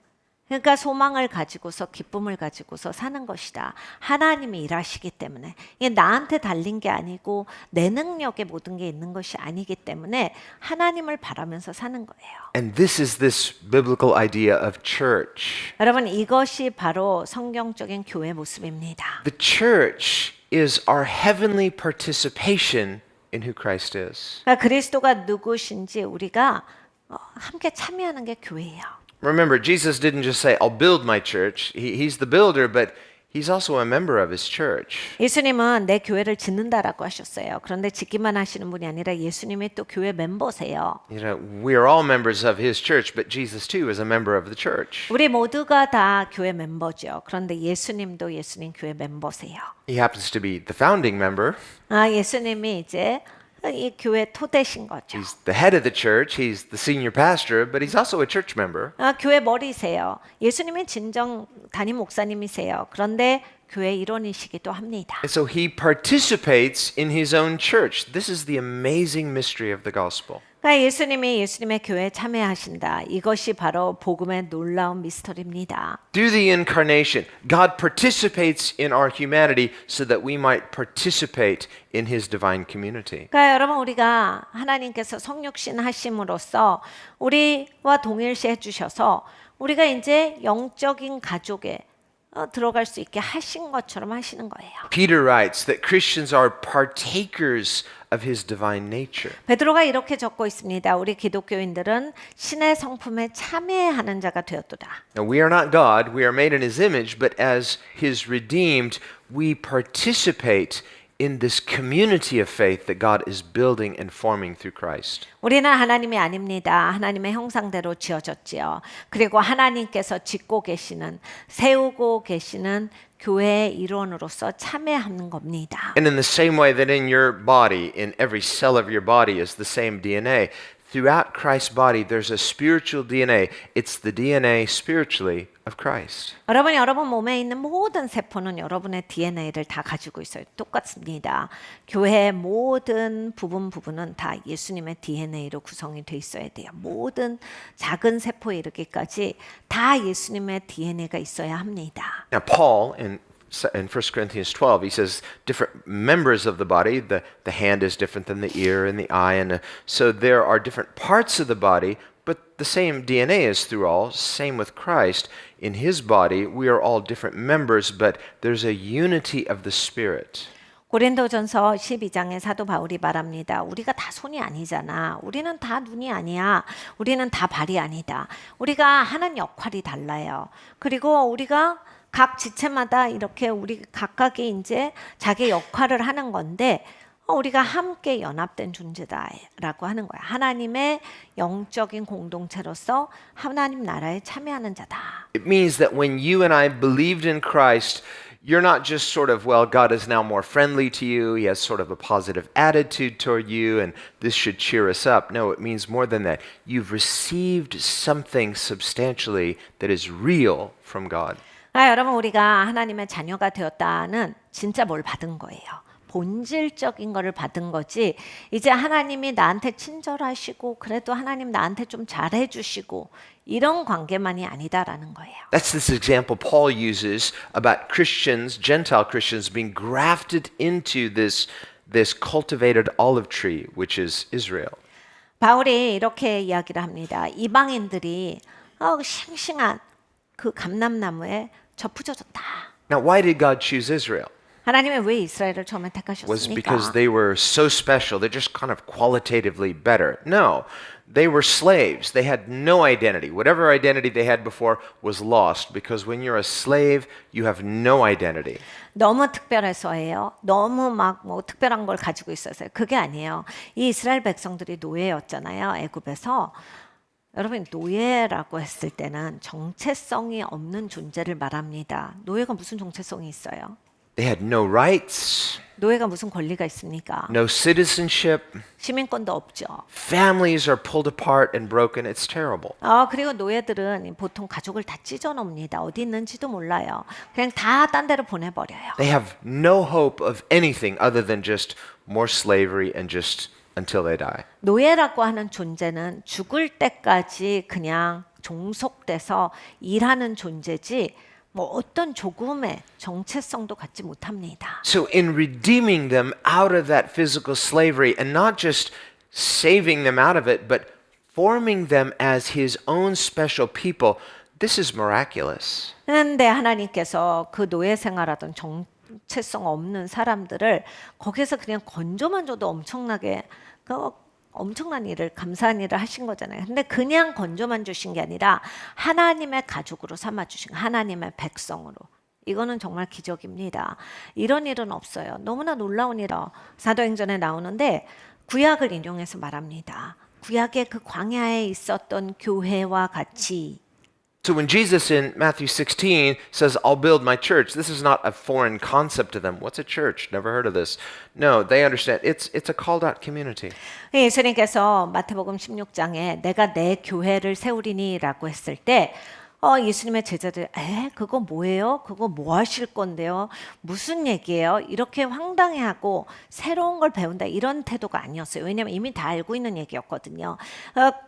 그러니까 소망을 가지고서 기쁨을 가지고서 사는 것이다. 하나님이 일하시기 때문에 이게 나한테 달린 게 아니고 내 능력에 모든 게 있는 것이 아니기 때문에 하나님을 바라면서 사는 거예요. And this is this biblical idea of church. 여러분 이것이 바로 성경적인 교회 모습입니다. The church is our heavenly participation in who Christ is. 그러니까 그리스도가 누구신지 우리가 함께 참여하는 게 교회예요. Remember, Jesus didn't just say, I'll build my church. He's the builder, but he's also a member of his church. 예수님은 내 교회를 짓는다라고 하셨어요. 그런데 짓기만 하시는 분이 아니라 예수님이 또 교회 멤버세요. You know, we are all members of his church, but Jesus too is a member of the church. 우리 모두가 다 교회 멤버죠. 그런데 예수님도 예수님 교회 멤버세요. He happens to be the founding member. 예수님이 이제 이 교회 토대신 거죠. He's the head of the church. He's the senior pastor, but he's also a church member. 교회 머리세요. 예수님이 진정 담임 목사님이세요. 그런데 교회 일원이시기도 합니다. And so he participates in his own church. This is the amazing mystery of the gospel. 그러니까 예수님이 예수님의 교회에 참여하신다. 이것이 바로 복음의 놀라운 미스터리입니다. Through the incarnation, God participates in our humanity so that we might participate in his divine community. 그러니까 여러분 우리가 하나님께서 성육신 하심으로써 우리와 동일시해 주셔서 우리가 이제 영적인 가족에 들어갈 수 있게 하신 것처럼 하시는 거예요. Peter writes that Christians are partakers of his divine nature. 베드로가 이렇게 적고 있습니다. 우리 기독교인들은 신의 성품에 참여하는 자가 되었도다. Now, we are not God, we are made in his image, but as his redeemed, we participate in this community of faith that God is building and forming through Christ. 우리는 하나님이 아닙니다. 하나님의 형상대로 지어졌지요. 그리고 하나님께서 짓고 계시는, 세우고 계시는 교회의 일원으로서 참여하는 겁니다. And in the same way that in your body, in every cell of your body is the same DNA, throughout Christ's body there's a spiritual DNA. It's the DNA spiritually of Christ. 여러분 몸에 있는 모든 세포는 여러분의 DNA를 다 가지고 있어요. 똑같습니다. 교회의 모든 부분은 다 예수님의 DNA로 구성이 돼 있어야 돼요. 모든 작은 세포에 이르기까지 다 예수님의 DNA가 있어야 합니다. Now Paul in 1 Corinthians 12, he says different members of the body, the hand is different than the ear and the eye, and so there are different parts of the body, but the same DNA is through all, same with Christ. In his body, we are all different members, but there's a unity of the Spirit. 고린도전서 12장에 사도 바울이 말합니다. 우리가 다 손이 아니잖아. 우리는 다 눈이 아니야. 우리는 다 발이 아니다. 우리가 하는 역할이 달라요. 그리고 우리가 각 지체마다 이렇게 우리 각각이 이제 자기 역할을 하는 건데 우리가 함께 연합된 존재다라고 하는 거야. 하나님의 영적인 공동체로서 하나님 나라에 참여하는 자다. It means that when you and I believed in Christ, you're not just sort of, well, God is now more friendly to you. He has sort of a positive attitude toward you, and this should cheer us up. No, it means more than that. You've received something substantially that is real from God. 여러분 우리가 하나님의 자녀가 되었다는 진짜 뭘 받은 거예요. 본질적인 거를 받은 거지. 이제 하나님이 나한테 친절하시고 그래도 하나님 나한테 좀 잘해 주시고 이런 관계만이 아니다라는 거예요. That's this example Paul uses about Christians, Gentile Christians, being grafted into this cultivated olive tree, which is Israel. 바울이 이렇게 이야기를 합니다. 이방인들이 싱싱한 그 감람나무에 접붙여졌다. Now, why did God choose Israel? 하나님이 왜 이스라엘을 처음에 Was it because 택하셨습니까? they were so special? They're just kind of qualitatively better. No, they were slaves. They had no identity. Whatever identity they had before was lost because when you're a slave, you have no identity. 너무 특별해서예요. 너무 막 뭐 특별한 걸 가지고 있어서요. 그게 아니에요. 이 이스라엘 백성들이 노예였잖아요. 애굽에서. 여러분 노예라고 했을 때는 정체성이 없는 존재를 말합니다. 노예가 무슨 정체성이 있어요? They had no rights, 노예가 무슨 권리가 있습니까? no citizenship. 시민권도 없죠. Families are pulled apart and broken. It's terrible. 그리고 노예들은 보통 가족을 다 찢어 놓습니다. 어디 있는지도 몰라요. 그냥 다 딴 데로 보내버려요. They have no hope of anything other than just more slavery and just until they die. 노예라고 하는 존재는 죽을 때까지 그냥 종속돼서 일하는 존재지 뭐 어떤 조금의 정체성도 갖지 못합니다. So in redeeming them out of that physical slavery and not just saving them out of it, but forming them as his own special people, this is miraculous. 그런데 하나님께서 그 노예 생활하던 정체성 없는 사람들을 거기서 그냥 건져만 줘도 엄청나게 엄청난 일을 감사한 일을 하신 거잖아요. 근데 그냥 건져만 주신 게 아니라 하나님의 가족으로 삼아 주신 하나님의 백성으로. 이거는 정말 기적입니다. 이런 일은 없어요. 너무나 놀라운 일이라 사도행전에 나오는데 구약을 인용해서 말합니다. 구약의 그 광야에 있었던 교회와 같이 So when Jesus in Matthew 16 says, I'll build my church, this is not a foreign concept to them. What's a church? Never heard of this. No, they understand. It's a called out community. 예수님께서 마태복음 16장에 내가 내 교회를 세우리니라고 했을 때 예수님의 제자들 그거 뭐예요? 그거 뭐 하실 건데요? 무슨 얘기예요? 이렇게 황당해하고 새로운 걸 배운다 이런 태도가 아니었어요. 왜냐하면 이미 다 알고 있는 얘기였거든요.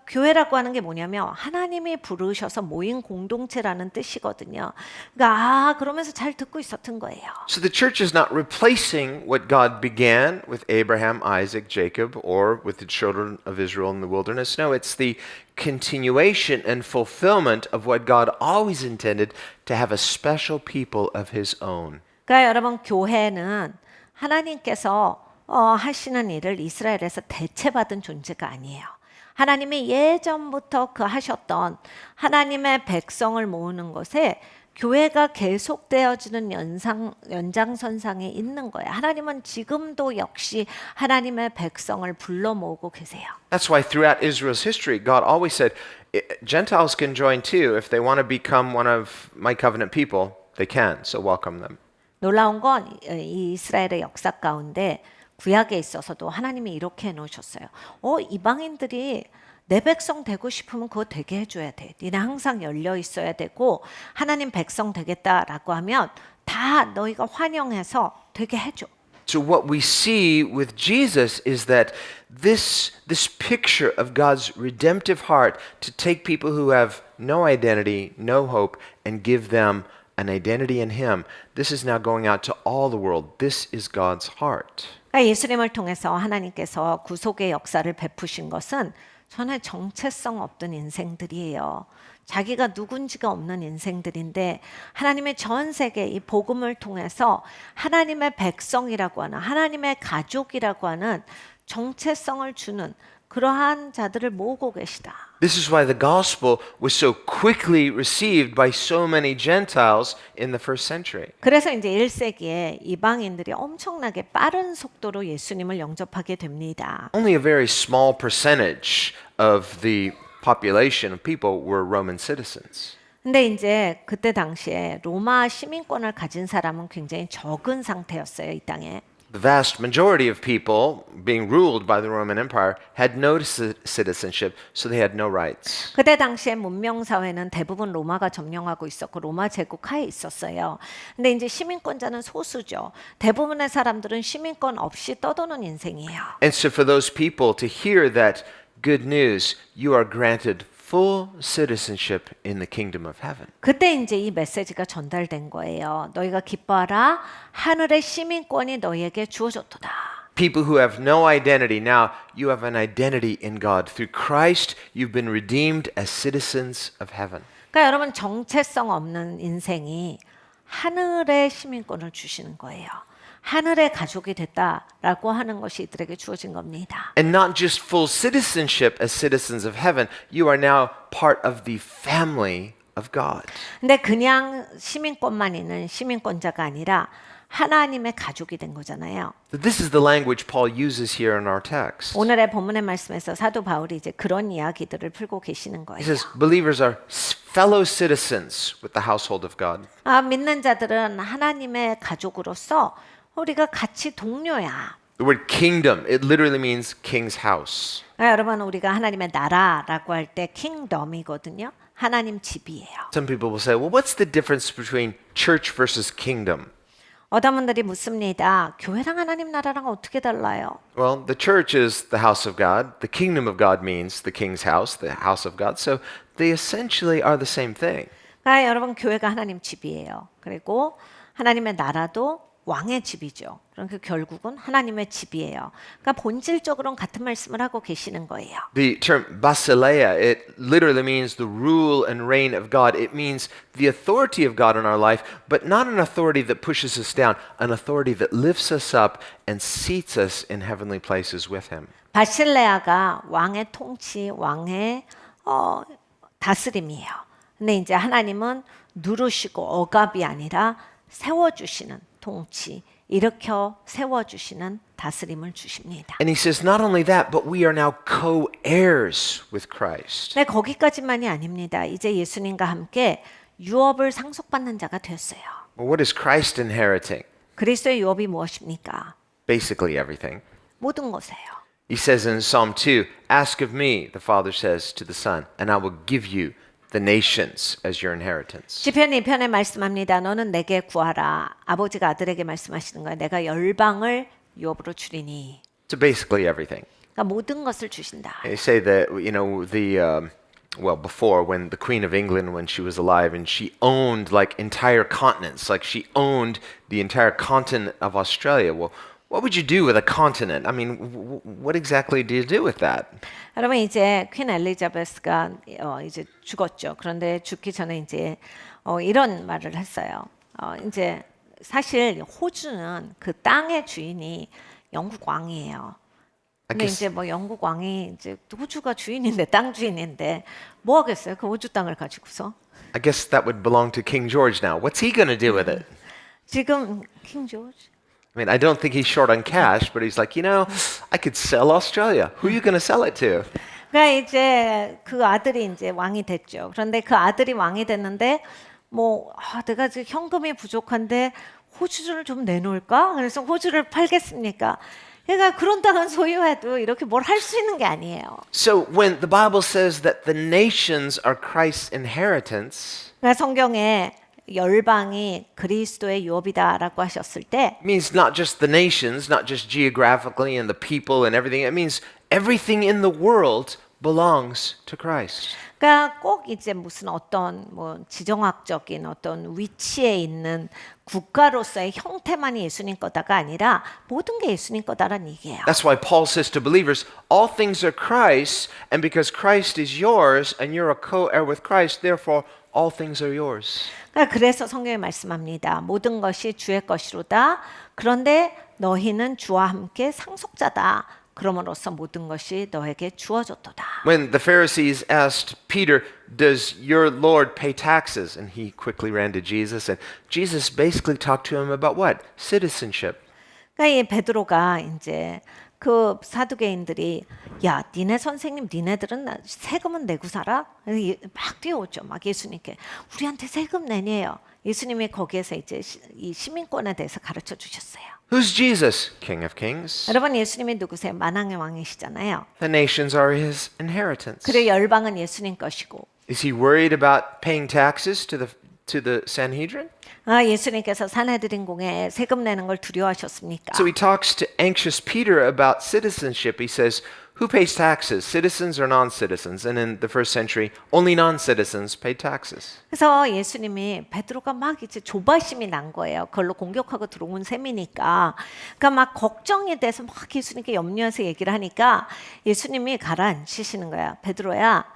교회라고 하는 게 뭐냐면 하나님이 부르셔서 모인 공동체라는 뜻이거든요. 그러니까 그러면서 잘 듣고 있었던 거예요. So the church is not replacing what God began with Abraham, Isaac, Jacob, or with the children of Israel in the wilderness. No, it's the continuation and fulfillment of what God always intended to have a special people of his own. 그러니까 여러분 교회는 하나님께서 하시는 일을 이스라엘에서 대체받은 존재가 아니에요. 하나님이 예전부터 그 하셨던 하나님의 백성을 모으는 것에 교회가 계속되어지는 연장선상에 있는 거예요. 하나님은 지금도 역시 하나님의 백성을 불러 모으고 계세요. That's why throughout Israel's history, God always said, Gentiles can join too. If they want to become one of my covenant people, they can. So welcome them. 놀라운 건 이 이스라엘의 역사 가운데 구약에 있어서도 하나님이 이렇게 해놓으셨어요. 이방인들이 내 백성 되고 싶으면 그거 되게 해줘야 돼. 니네 항상 열려 있어야 되고 하나님 백성 되겠다라고 하면 다 너희가 환영해서 되게 해줘. So what we see with Jesus is that this picture of God's redemptive heart to take people who have no identity, no hope, and give them an identity in Him, this is now going out to all the world. This is God's heart. 예수님을 통해서 하나님께서 구속의 역사를 베푸신 것은 전에 정체성 없던 인생들이에요. 자기가 누군지가 없는 인생들인데 하나님의 전 세계 이 복음을 통해서 하나님의 백성이라고 하는 하나님의 가족이라고 하는 정체성을 주는 그러한 자들을 모으고 계시다. This is why the gospel was so quickly received by so many Gentiles in the first century. 그래서 이제 1세기에 이방인들이 엄청나게 빠른 속도로 예수님을 영접하게 됩니다. Only a very small percentage of the population of people were Roman citizens. 근데 이제 그때 당시에 로마 시민권을 가진 사람은 굉장히 적은 상태였어요, 이 땅에. The vast majority of people being ruled by the Roman Empire had no citizenship, so they had no rights. 그때 당시에 문명 사회는 대부분 로마가 점령하고 있었고 로마 제국 하에 있었어요. 근데 이제 시민권자는 소수죠. 대부분의 사람들은 시민권 없이 떠도는 인생이에요. And so for those people to hear that good news, you are granted full citizenship in the kingdom of heaven. 그때 이제 이 메시지가 전달된 거예요. 너희가 기뻐하라. 하늘의 시민권이 너희에게 주어졌도다. People who have no identity, now you have an identity in God. Through Christ, you've been redeemed as citizens of heaven. 그러니까 여러분 정체성 없는 인생이 하늘의 시민권을 주시는 거예요. 하늘의 가족이 됐다라고 하는 것이 이들에게 주어진 겁니다. And not just full citizenship as citizens of heaven, you are now part of the family of God. 근데 그냥 시민권만 있는 시민권자가 아니라 하나님의 가족이 된 거잖아요. This is the language Paul uses here in our text. 오늘의 본문의 말씀에서 사도 바울이 이제 그런 이야기들을 풀고 계시는 He 거예요. says believers are fellow citizens with the household of God. 믿는 자들은 하나님의 가족으로서 우리가 같이 동료야. The word kingdom, it literally means king's house. 여러분 우리가 하나님의 나라라고 할 때 킹덤이거든요. 하나님 집이에요. Some people will say, well, what's the difference between church versus kingdom? 어떤 분들이 묻습니다. 교회랑 하나님 나라랑 어떻게 달라요? Well, the church is the house of God. The kingdom of God means the king's house, the house of God. So they essentially are the same thing. 그러니까 여러분 교회가 하나님 집이에요. 그리고 하나님의 나라도 왕의 집이죠. 그러니까 결국은 하나님의 집이에요. 그러니까 본질적으로는 같은 말씀을 하고 계시는 거예요. The term basileia, it literally means the rule and reign of God. It means the authority of God in our life, but not an authority that pushes us down, an authority that lifts us up and seats us in heavenly places with Him. 바실레아가 왕의 통치, 왕의 다스림이에요. 근데 이제 하나님은 누르시고 억압이 아니라 세워주시는 통치, 일으켜 세워주시는 다스림을 주십니다. And he says, not only that, but we are now co-heirs with Christ. 네, 거기까지만이 아닙니다. 이제 예수님과 함께 유업을 상속받는 자가 되었어요. Well, what is Christ inheriting? 그리스도의 유업이 무엇입니까? Basically everything. 모든 것이에요. He says in Psalm 2, ask of me, the Father says to the Son, and I will give you the nations as your inheritance. 시편 2편에 말씀합니다. 너는 내게 구하라. 아버지가 아들에게 말씀하시는 거예요. 내가 열방을 유업으로 주리니. So basically everything. 그러니까 모든 것을 주신다. They say that, you know, well, before when the Queen of England, when she was alive, and she owned like entire continents, like she owned the entire continent of Australia. Well, what would you do with a continent? I mean, what exactly do you do with that? 여러분 이제 퀸 엘리자베스가 이제 죽었죠. 그런데 죽기 전에 이제 이런 말을 했어요. 이제 사실 호주는 그 땅의 주인이 영국 왕이에요. 근데 이제 뭐 영국 왕이 이제 호주가 주인인데 땅 주인인데 뭐 하겠어요? 그 호주 땅을 가지고서. I guess that would belong to King George now. What's he going to do with it? 지금 킹 조지. I mean, I don't think he's short on cash, but he's like, you know, I could sell Australia. Who are you going to sell it to? 그러니까 이제 그 아들이 이제 왕이 됐죠. 그런데 그 아들이 왕이 됐는데 내가 지금 현금이 부족한데 호주를 좀 내놓을까? 그래서 호주를 팔겠습니까? 그러니까 그런 땅은 소유해도 이렇게 뭘 할 수 있는 게 아니에요. So when the Bible says that the nations are Christ's inheritance, 그러니까 성경에 열방이 그리스도의 유업이다라고 하셨을 때 it means not just the nations, not just geographically and the people and everything. It means everything in the world belongs to Christ. 그러니까 꼭 이제 무슨 어떤 지정학적인 어떤 위치에 있는 국가로서의 형태만이 예수님 거다가 아니라 모든 게 예수님 거다라는 얘기예요. That's why Paul says to believers, all things are Christ's, and because Christ is yours and you're a co-heir with Christ, therefore all things are yours. 그러니까 그래서 성경에 말씀합니다. 모든 것이 주의 것이로다. 그런데 너희는 주와 함께 상속자다. 그럼으로써 모든 것이 너에게 주어졌도다. When the Pharisees asked Peter, "Does your Lord pay taxes?" and he quickly ran to Jesus, and Jesus basically talked to him about what? Citizenship. 그러니까 이 베드로가 이제 그 사두개인들이 야, 니네 선생님, 니네들은 세금은 내고 살아? 막 뛰어오죠. 막 예수님께 우리한테 세금 내니에요. 예수님이 거기에서 이제 이 시민권에 대해서 가르쳐 주셨어요. Who's Jesus? King of Kings. 여러분 예수님이 누구세요? 만왕의 왕이시잖아요. The nations are his inheritance. 그리고 열방은 예수님 것이고. Is he worried about paying taxes to the Sanhedrin? 아, 예수님께서 산헤드린 공에 세금 내는 걸 두려워하셨습니까? So he talks to anxious Peter about citizenship. He says, "Who pays taxes, citizens or non-citizens?" And in the first century, only non-citizens paid taxes. 그래서 예수님이 베드로가 막 이제 조바심이 난 거예요. 그걸로 공격하고 들어온 셈이니까. 그러니까 막 걱정에 대해서 막 예수님께 염려해서 얘기를 하니까 예수님이 가라앉히시는 거야. 베드로야,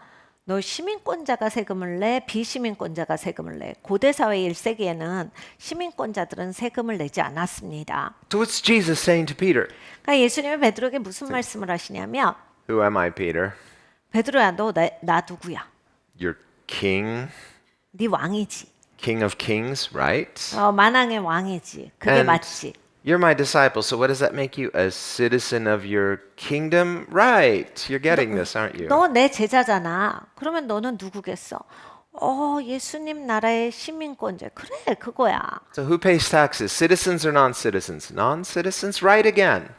너 시민권자가 세금을 내, 비시민권자가 세금을 내. 고대 사회 1세기에는 시민권자들은 세금을 내지 않았습니다. So what's Jesus saying to Peter? 그러니까 예수님이 베드로에게 무슨 말씀을 하시냐면 Who am I, Peter? 베드로야, 너 나 누구야? You're king, 네 왕이지. king of kings, right? 만왕의 왕이지. 그게 맞지. you're my disciple, so what does that make you? A citizen of your kingdom? Right. You're getting this, aren't you? 너 내 제자잖아. 그러면 너는 누구겠어? 예수님 나라의 시민권자. 그래, 그거야. So who pays taxes? Citizens or non-citizens? Non-citizens? Right again.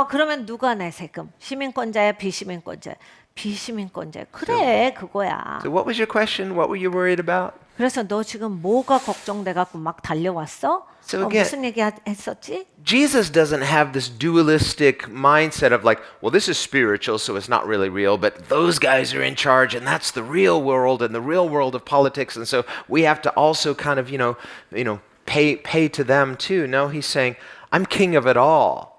그러면 누가 내 세금? 시민권자야, 비시민권자? 비시민권자. 그래, 그거야. So what was your question? What were you worried about? 그래서 너 지금 뭐가 걱정돼 갖고 막 달려왔어? So again- 무슨 얘기 했었지? Jesus doesn't have this dualistic mindset of like, well, this is spiritual, so it's not really real, but those guys are in charge, and that's the real world and the real world of politics, and so we have to also kind of, pay to them too. No, he's saying, I'm king of it all.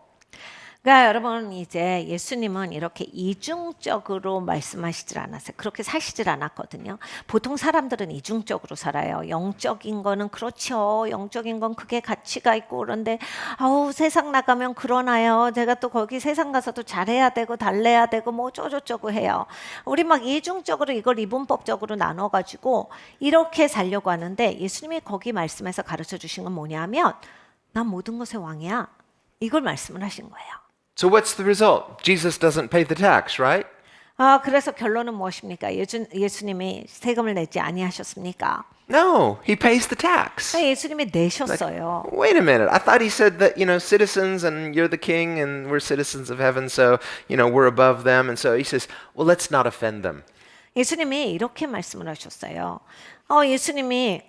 그러니까 여러분 이제 예수님은 이렇게 이중적으로 말씀하시질 않았어요. 그렇게 사시질 않았거든요. 보통 사람들은 이중적으로 살아요. 영적인 거는 그렇죠. 영적인 건 그게 가치가 있고 그런데 세상 나가면 그러나요. 제가 또 거기 세상 가서도 잘해야 되고 달래야 되고 뭐 어쩌고저쩌고 해요. 우리 막 이중적으로 이걸 이분법적으로 나눠가지고 이렇게 살려고 하는데 예수님이 거기 말씀에서 가르쳐 주신 건 뭐냐면 난 모든 것의 왕이야. 이걸 말씀을 하신 거예요. So what's the result? Jesus doesn't pay the tax, right? 그래서 결론은 무엇입니까? 예수님이 세금을 내지 아니하셨습니까? No, he pays the tax. 예수님이 내셨어요. Wait a minute. I thought he said that, citizens and you're the king and we're citizens of heaven, so, we're above them. And so he says, well, let's not offend them. 예수님이 이렇게 말씀을 하셨어요. 예수님이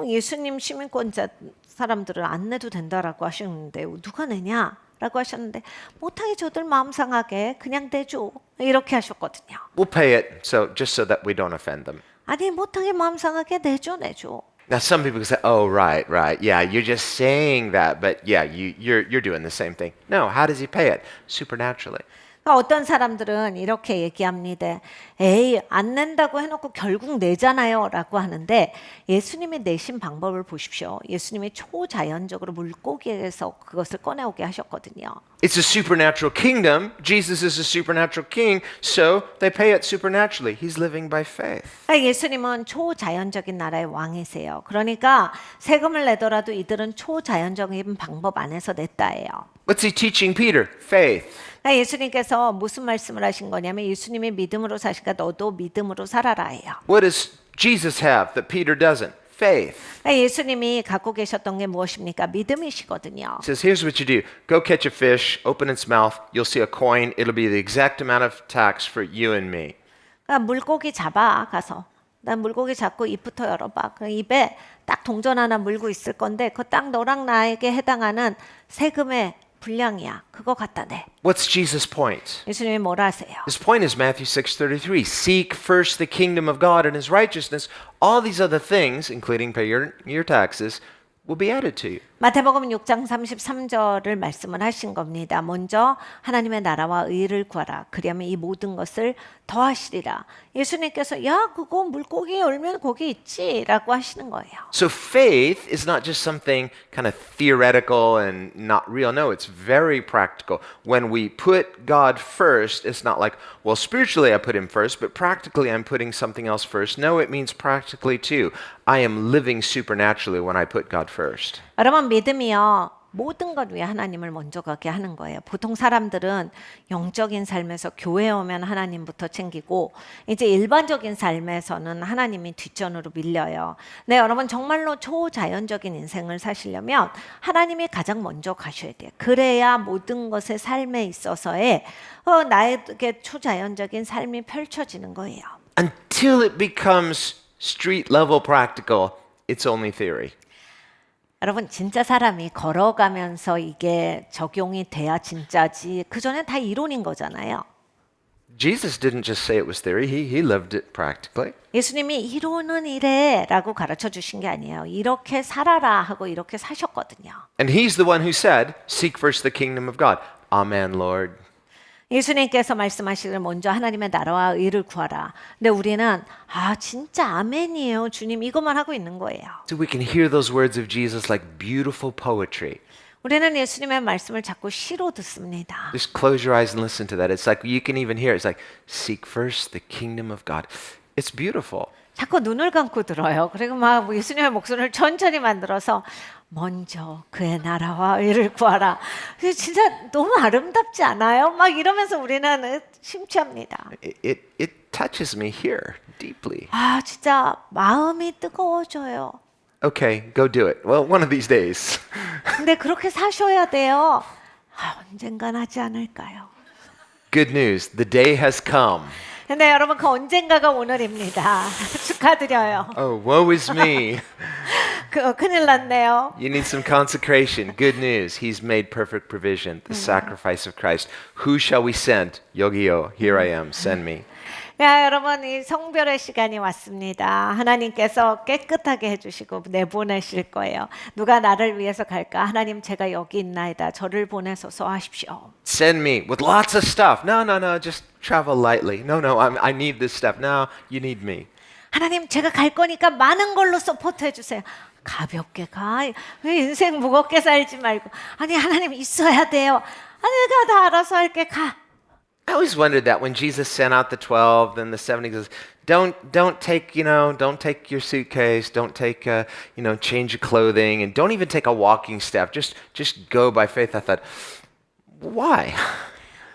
예수님 시민권자 사람들을 안 내도 된다라고 하셨는데 누가 내냐? 라고 하셨는데 못하게 저들 마음 상하게 그냥 내줘 이렇게 하셨거든요. We'll pay it just so that we don't offend them. 아니 못하게 마음 상하게 내줘. Now some people say, "Oh, right. Yeah, you're just saying that, but yeah, you're doing the same thing." No, how does he pay it? Supernaturally. 어떤 사람들은 이렇게 얘기합니다. 에이, 안 낸다고 해놓고 결국 내잖아요 라고 하는데 예수님이 내신 방법을 보십시오. 예수님이 초자연적으로 물고기에서 그것을 꺼내오게 하셨거든요. It's a supernatural kingdom. Jesus is a supernatural king, so they pay it supernaturally. He's living by faith. 예수님은 초자연적인 나라의 왕이세요. 그러니까 세금을 내더라도 이들은 초자연적인 방법 안에서 냈다예요. What's he teaching Peter? Faith. 예수님께서 무슨 말씀을 하신 거냐면 예수님이 믿음으로 사시니까 너도 믿음으로 살아라예요. What does Jesus have that Peter doesn't? Faith. 예수님이 갖고 계셨던 게 무엇입니까? 믿음이시거든요. He says, here's what you do. Go catch a fish, open its mouth, you'll see a coin. It'll be the exact amount of tax for you and me. 그러니까 물고기 잡아 가서. 난 물고기 잡고 입부터 열어봐. 그 입에 딱 동전 하나 물고 있을 건데 그거 딱 너랑 나에게 해당하는 세금의 분량이야. 그거 갖다 내. What's Jesus' point? 예수님이 뭐라 하세요? His point is Matthew 6:33. Seek first the kingdom of God and his righteousness. All these other things, including pay your taxes, will be added to you. 마태복음 6장 33절을 말씀을 하신 겁니다. 먼저 하나님의 나라와 의를 구하라. 그리하면 이 모든 것을 더하시리라. 예수님께서 야 그거 물고기 열면 거기 있지라고 하시는 거예요. So faith is not just something kind of theoretical and not real. No, it's very practical. When we put God first, it's not like, well, spiritually I put him first, but practically I'm putting something else first. No, it means practically too. I am living supernaturally when I put God first. 여러분 믿음이요. 모든 것 위에 하나님을 먼저 가게 하는 거예요. 보통 사람들은 영적인 삶에서 교회 오면 하나님부터 챙기고 이제 일반적인 삶에서는 하나님이 뒷전으로 밀려요. 네, 여러분 정말로 초자연적인 인생을 사시려면 하나님이 가장 먼저 가셔야 돼요. 그래야 모든 것의 삶에 있어서의 나에게 초자연적인 삶이 펼쳐지는 거예요. Until it becomes street level practical, it's only theory. 여러분 진짜 사람이 걸어가면서 이게 적용이 돼야 진짜지. 그 전에 다 이론인 거잖아요. Jesus didn't just say it was theory, he lived it practically. 예수님이 이론은 이래라고 가르쳐 주신 게 아니에요. 이렇게 살아라 하고 이렇게 사셨거든요. And he's the one who said, seek first the kingdom of God. Amen, Lord. 예수님께서 말씀하시길 먼저 하나님의 나라와 의를 구하라. 근데 우리는 진짜 아멘이에요. 주님 이것만 하고 있는 거예요. So we can hear those words of Jesus like beautiful poetry. 우리는 예수님의 말씀을 자꾸 시로 듣습니다. Just close your eyes and listen to that. It's like you can even hear it. It's like, seek first the kingdom of God. It's beautiful. 자꾸 눈을 감고 들어요. 그리고 막 예수님의 목소리를 천천히 만들어서 먼저 그의 나라와 의를 구하라. 진짜 너무 아름답지 않아요? 막 이러면서 우리는 심취합니다. It touches me here deeply. 진짜 마음이 뜨거워져요. Okay, go do it. Well, one of these days. 근데 그렇게 사셔야 돼요. 언젠간 하지 않을까요? Good news. The day has come. 근데 여러분 그 언젠가가 오늘입니다. 축하드려요. Oh, woe is me. 큰일 났네요. You need some consecration. Good news. He's made perfect provision. The sacrifice of Christ. Who shall we send? 여기요. Here I am. Send me. 야, 여러분 이 성별의 시간이 왔습니다. 하나님께서 깨끗하게 해주시고 내보내실 거예요. 누가 나를 위해서 갈까? 하나님 제가 여기 있나이다. 저를 보내소서 하십시오. Send me with lots of stuff. No. Just travel lightly. No. I need this stuff. No, you need me. 하나님 제가 갈 거니까 많은 걸로 서포트 해주세요. 가볍게 가. 왜 인생 무겁게 살지 말고. 아니 하나님 있어야 돼요. 내가 다 알아서 할게. 가. I always wondered that when Jesus sent out the 12 and the 70, he says, don't take your suitcase, don't take change of clothing, and don't even take a walking staff. Just go by faith. I thought, why?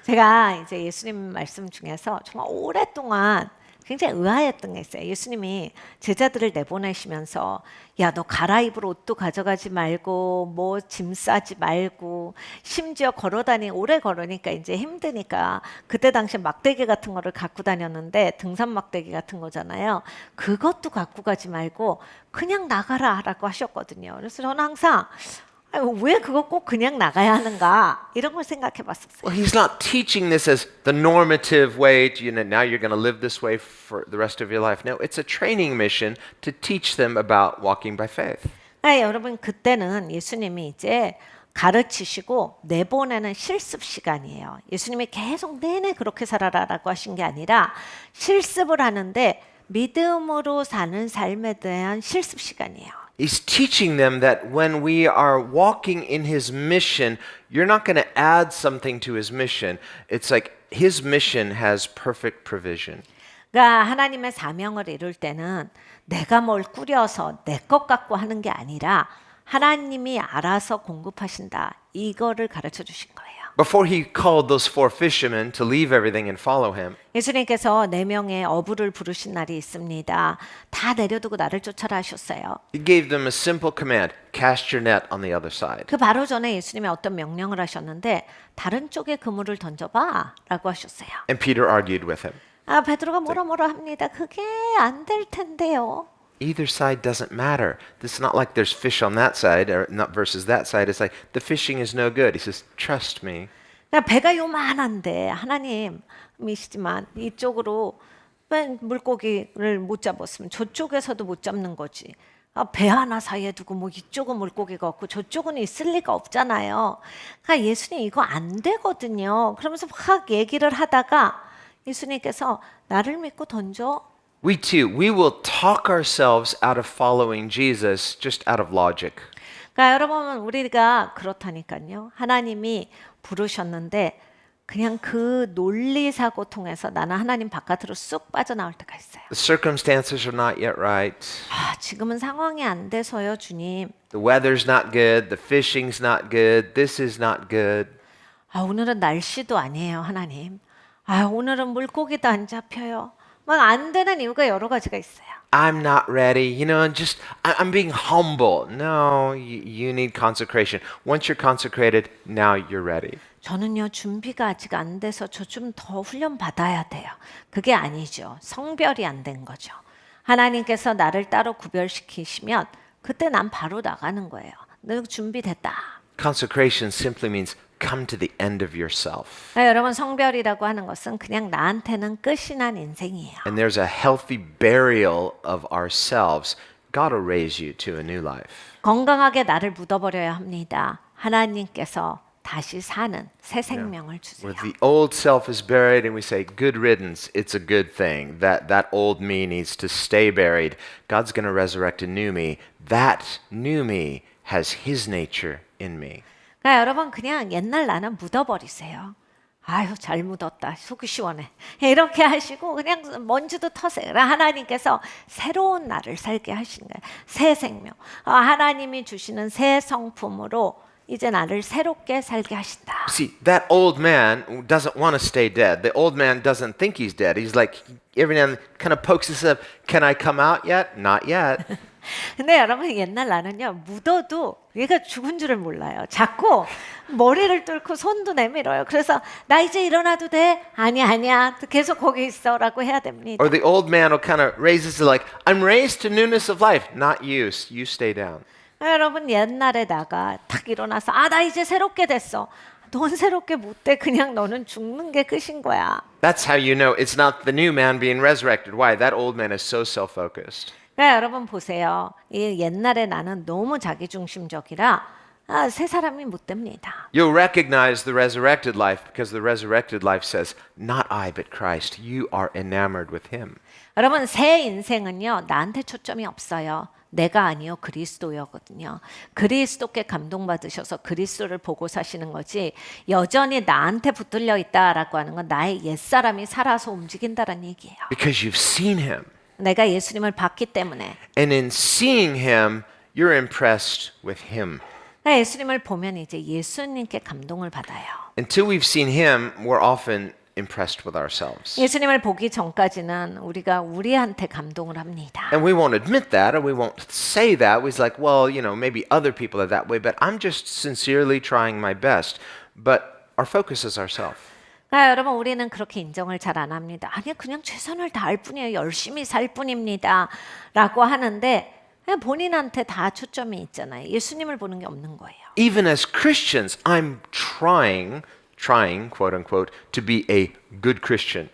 제가 이제 예수님 말씀 중에서 정말 오랫동안 굉장히 의아했던 게 있어요. 예수님이 제자들을 내보내시면서 야, 너 갈아입을 옷도 가져가지 말고 뭐 짐 싸지 말고 심지어 오래 걸으니까 이제 힘드니까 그때 당시에 막대기 같은 거를 갖고 다녔는데 등산 막대기 같은 거잖아요. 그것도 갖고 가지 말고 그냥 나가라라고 하셨거든요. 그래서 저는 항상 왜 그거 꼭 그냥 나가야 하는가 이런 걸 생각해 봤었어요. Well, he's not teaching this as the normative way to, now you're going to live this way for the rest of your life. No, it's a training mission to teach them about walking by faith. 여러분 그때는 예수님이 이제 가르치시고 내보내는 실습 시간이에요. 예수님이 계속 내내 그렇게 살아라라고 하신 게 아니라 실습을 하는데 믿음으로 사는 삶에 대한 실습 시간이에요. He's teaching them that when we are walking in his mission, you're not going to add something to his mission. It's like his mission has perfect provision. 그러니까 하나님의 사명을 이룰 때는 내가 뭘 꾸려서 내 것 갖고 하는 게 아니라 하나님이 알아서 공급하신다. 이거를 가르쳐 주신 거예요. Before he called those four fishermen to leave everything and follow him, 예수님께서 4명의 어부를 부르신 날이 있습니다. 다 내려두고 나를 쫓아라 하셨어요. he gave them a simple command, cast your net on the other side. 그 바로 전에 예수님이 어떤 명령을 하셨는데 다른 쪽에 그물을 던져봐 라고 하셨어요. And Peter argued with him. 베드로가 뭐라 합니다. 그게 안 될 텐데요. Either side doesn't matter. It's not like there's fish on that side or not versus that side. It's like the fishing is no good. He says, trust me. 배가 요만한데 하나님이시지만 이쪽으로 물고기를 못 잡았으면 저쪽에서도 못 잡는 거지. 배 하나 사이에 두고 뭐 이쪽은 물고기가 없고 저쪽은 있을 리가 없잖아요. 그러니까 예수님 이거 안 되거든요. 그러면서 막 얘기를 하다가 예수님께서 나를 믿고 던져. We too, we will talk ourselves out of following Jesus just out of logic. 그러니까 여러분 우리가 그렇다니까요. 하나님이 부르셨는데 그냥 그 논리사고 통해서 나는 하나님 바깥으로 쑥 빠져나올 때가 있어요. The circumstances are not yet right. 지금은 상황이 안 돼서요, 주님. The weather's not good. The fishing's not good. This is not good. 오늘은 날씨도 아니에요, 하나님. 오늘은 물고기도 안 잡혀요. 막 안 되는 이유가 여러 가지가 있어요. I'm not ready. I'm being humble. No, you need consecration. Once you're consecrated, now you're ready. 저는요, 준비가 아직 안 돼서 저 좀 더 훈련 받아야 돼요. 그게 아니죠. 성별이 안 된 거죠. 하나님께서 나를 따로 구별시키시면 그때 난 바로 나가는 거예요. 너 준비됐다. Consecration simply means come to the end of yourself. 여러분 성별이라고 하는 것은 그냥 나한테는 끝이 난 인생이에요. And there's a healthy burial of ourselves. God will raise you to a new life. 건강하게 나를 묻어버려야 합니다. 하나님께서 다시 사는 새 생명을 주세요. Where the old self is buried and we say, good riddance, it's a good thing. That old me needs to stay buried. God's going to resurrect a new me. That new me has his nature in me. 그러니까 여러분 그냥 옛날 나는 묻어버리세요. 아유 잘 묻었다. 속이 시원해. 이렇게 하시고 그냥 먼지도 터세요. 하나님께서 새로운 나를 살게 하시는 거예요. 새 생명. 하나님이 주시는 새 성품으로 이제 나를 새롭게 살게 하신다. See, that old man doesn't want to stay dead. The old man doesn't think he's dead. He's like, every now and then kind of pokes himself, can I come out yet? Not yet. 근데 여러분 옛날 나는요 묻어도 얘가 죽은 줄을 몰라요. 자꾸 머리를 뚫고 손도 내밀어요. 그래서 나 이제 일어나도 돼? 아니야 계속 거기 있어라고 해야 됩니다. Or the old man will kind of raise his like, I'm raised to newness of life. Not you. You stay down. 여러분 옛날에 나가 탁 일어나서 나 이제 새롭게 됐어. 넌 새롭게 못 돼. 그냥 너는 죽는 게 끝인 거야. That's how you know it's not the new man being resurrected. Why? That old man is so self-focused. 그러니까 여러분 보세요. 이 옛날에 나는 너무 자기중심적이라 새 사람이 못 됩니다. You'll recognize the resurrected life because the resurrected life says, not I, but Christ. You are enamored with him. 여러분 새 인생은요 나한테 초점이 없어요. 내가 아니요 그리스도여거든요. 그리스도께 감동받으셔서 그리스도를 보고 사시는 거지 여전히 나한테 붙들려 있다라고 하는 건 나의 옛사람이 살아서 움직인다는 얘기예요. Because you've seen him. 내가 예수님을 봤기 때문에. And in seeing him, you're impressed with him. 예수님을 보면 이제 예수님께 감동을 받아요. Until we've seen him, we're often impressed with ourselves. 예수님을 보기 전까지는 우리가 우리한테 감동을 합니다. And we won't admit that, or we won't say that. We're like, well, maybe other people are that way, but I'm just sincerely trying my best. But our focus is ourselves. 여러분 우리는 그렇게 인정을 잘 안 합니다. 아니 그냥 최선을 다할 뿐이에요. 열심히 살 뿐입니다. 라고 하는데 그냥 본인한테 다 초점이 있잖아요. 예수님을 보는 게 없는 거예요. Even as Christians, I'm trying, quote unquote, to be a good Christian.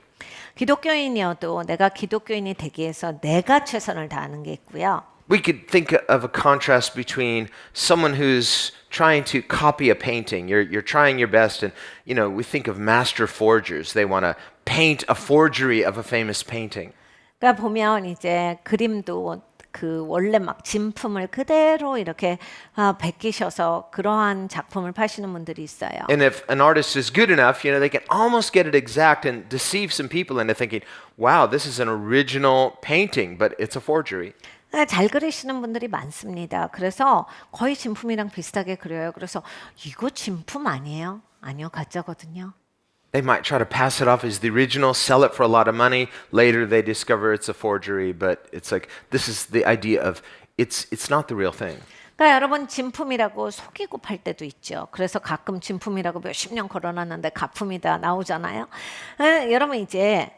기독교인이어도 내가 기독교인이 되기 위해서 내가 최선을 다하는 게 있고요. We could think of a contrast between someone who's trying to copy a painting. You're trying your best, and we think of master forgers. They want to paint a forgery of a famous painting. 그러니까 보면 이제 그림도 그 원래 막 진품을 그대로 이렇게 베끼셔서 그러한 작품을 파시는 분들이 있어요. And if an artist is good enough, they can almost get it exact and deceive some people into thinking, "Wow, this is an original painting, but it's a forgery." 잘 그리시는 분들이 많습니다. 그래서 거의 진품이랑 비슷하게 그려요. 그래서 이거 진품 아니에요? 아니요, 가짜거든요. They might try to pass it off as the original, sell it for a lot of money. Later they discover it's a forgery, but it's like this is the idea of it's not the real thing. 그러니까 여러분 진품이라고 속이고 팔 때도 있죠. 그래서 가끔 진품이라고 몇십 년 걸어놨는데 가품이다 나오잖아요. 여러분 이제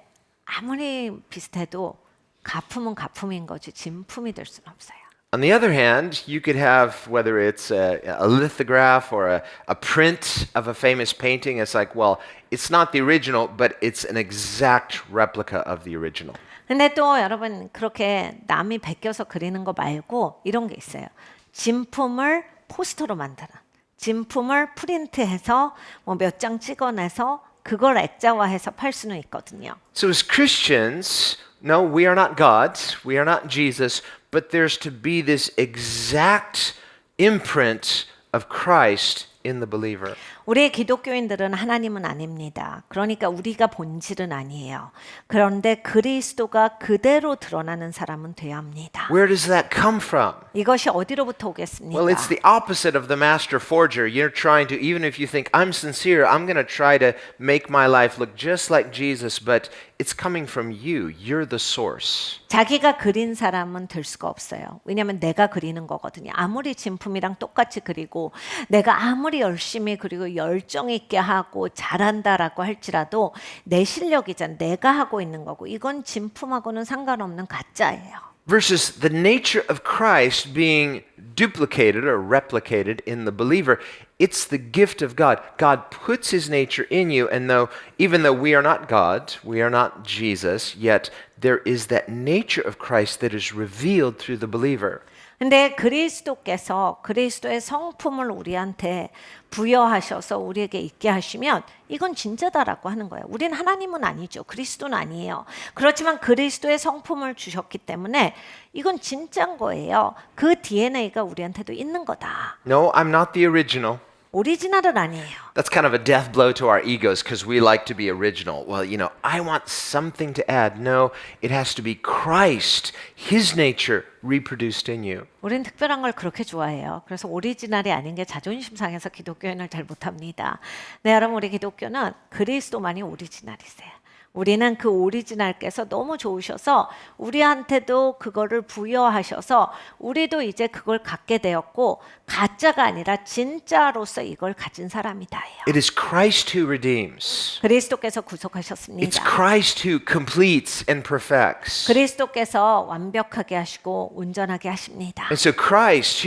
아무리 비슷해도 가품은 가품인 거지 진품이 될 수는 없어요. On the other hand, you could have, whether it's a lithograph or a print of a famous painting, it's like, well, it's not the original, but it's an exact replica of the original. 근데 또 여러분 그렇게 남이 베껴서 그리는 거 말고 이런 게 있어요. 진품을 포스터로 만드는, 진품을 프린트해서 뭐 몇 장 찍어내서 그걸 액자화해서 팔 수는 있거든요. So as Christians, no, we are not God, we are not Jesus, but there's to be this exact imprint of Christ in the believer. 우리 기독교인들은 하나님은 아닙니다. 그러니까 우리가 본질은 아니에요. 그런데 그리스도가 그대로 드러나는 사람은 되어야 합니다. Where does that come from? 이것이 어디로부터 오겠습니까? Well, it's the opposite of the master forger. You're trying to, even if you think, I'm sincere, I'm going to try to make my life look just like Jesus, but it's coming from you. You're the source. 자기가 그린 사람은 될 수가 없어요. 왜냐하면 내가 그리는 거거든요. 아무리 진품이랑 똑같이 그리고 내가 아무리 열심히 그리고 열정 있게 하고 잘한다라고 할지라도 내 실력이잖아. 내가 하고 있는 거고 이건 진품하고는 상관없는 가짜예요. Versus the nature of Christ being duplicated or replicated in the believer. It's the gift of God. God puts his nature in you, and even though we are not God, we are not Jesus, yet there is that nature of Christ that is revealed through the believer. 근데 그리스도께서 그리스도의 성품을 우리한테 부여하셔서 우리에게 있게 하시면 이건 진짜다라고 하는 거예요. 우린 하나님은 아니죠. 그리스도는 아니에요. 그렇지만 그리스도의 성품을 주셨기 때문에 이건 진짜인 거예요. 그 DNA가 우리한테도 있는 거다. No, I'm not the original. 오리지널은 아니에요. That's kind of a death blow to our egos because we like to be original. Well, I want something to add. No, it has to be Christ, his nature reproduced in you. 우린 특별한 걸 그렇게 좋아해요. 그래서 오리지널이 아닌 게 자존심 상해서 기독교인을 잘 못합니다. 네, 여러분 우리 기독교는 그리스도만이 오리지널이세요. 우리는 그 오리지널께서 너무 좋으셔서 우리한테도 그거를 부여하셔서 우리도 이제 그걸 갖게 되었고 가짜가 아니라 진짜로서 이걸 가진 사람이다예요. It is Christ who redeems. 그리스도께서 It's 구속하셨습니다. Christ who completes and perfects. 그리스도께서 완벽하게 하시고 온전하게 하십니다. And so Christ,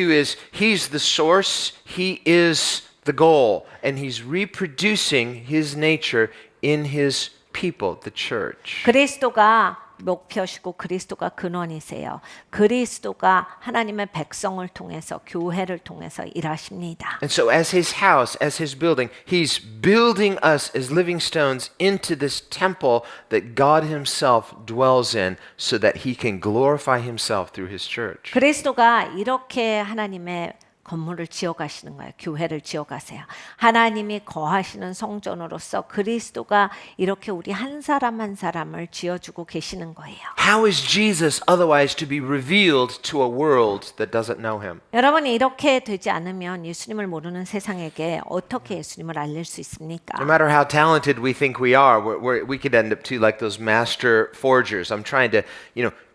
he's the source, he is the goal, and he's reproducing his nature in his people, the church. 그리스도가 목표시고 그리스도가 근원이세요. 그리스도가 하나님의 백성을 통해서 교회를 통해서 일하십니다. And so as his house, as his building, he's building us as living stones into this temple that God himself dwells in so that he can glorify himself through his church. 그리스도가 이렇게 하나님의 건물을 지어가시는 거예요. 교회를 지어가세요. 하나님이 거하시는 성전으로서 그리스도가 이렇게 우리 한 사람 한 사람을 지어주고 계시는 거예요. How is Jesus otherwise to be revealed to a world that doesn't know him? 여러분이 이렇게 되지 않으면 예수님을 모르는 세상에게 어떻게 예수님을 알릴 수 있습니까? No matter how talented we think we are, we could end up too like those master forgers. I'm trying to,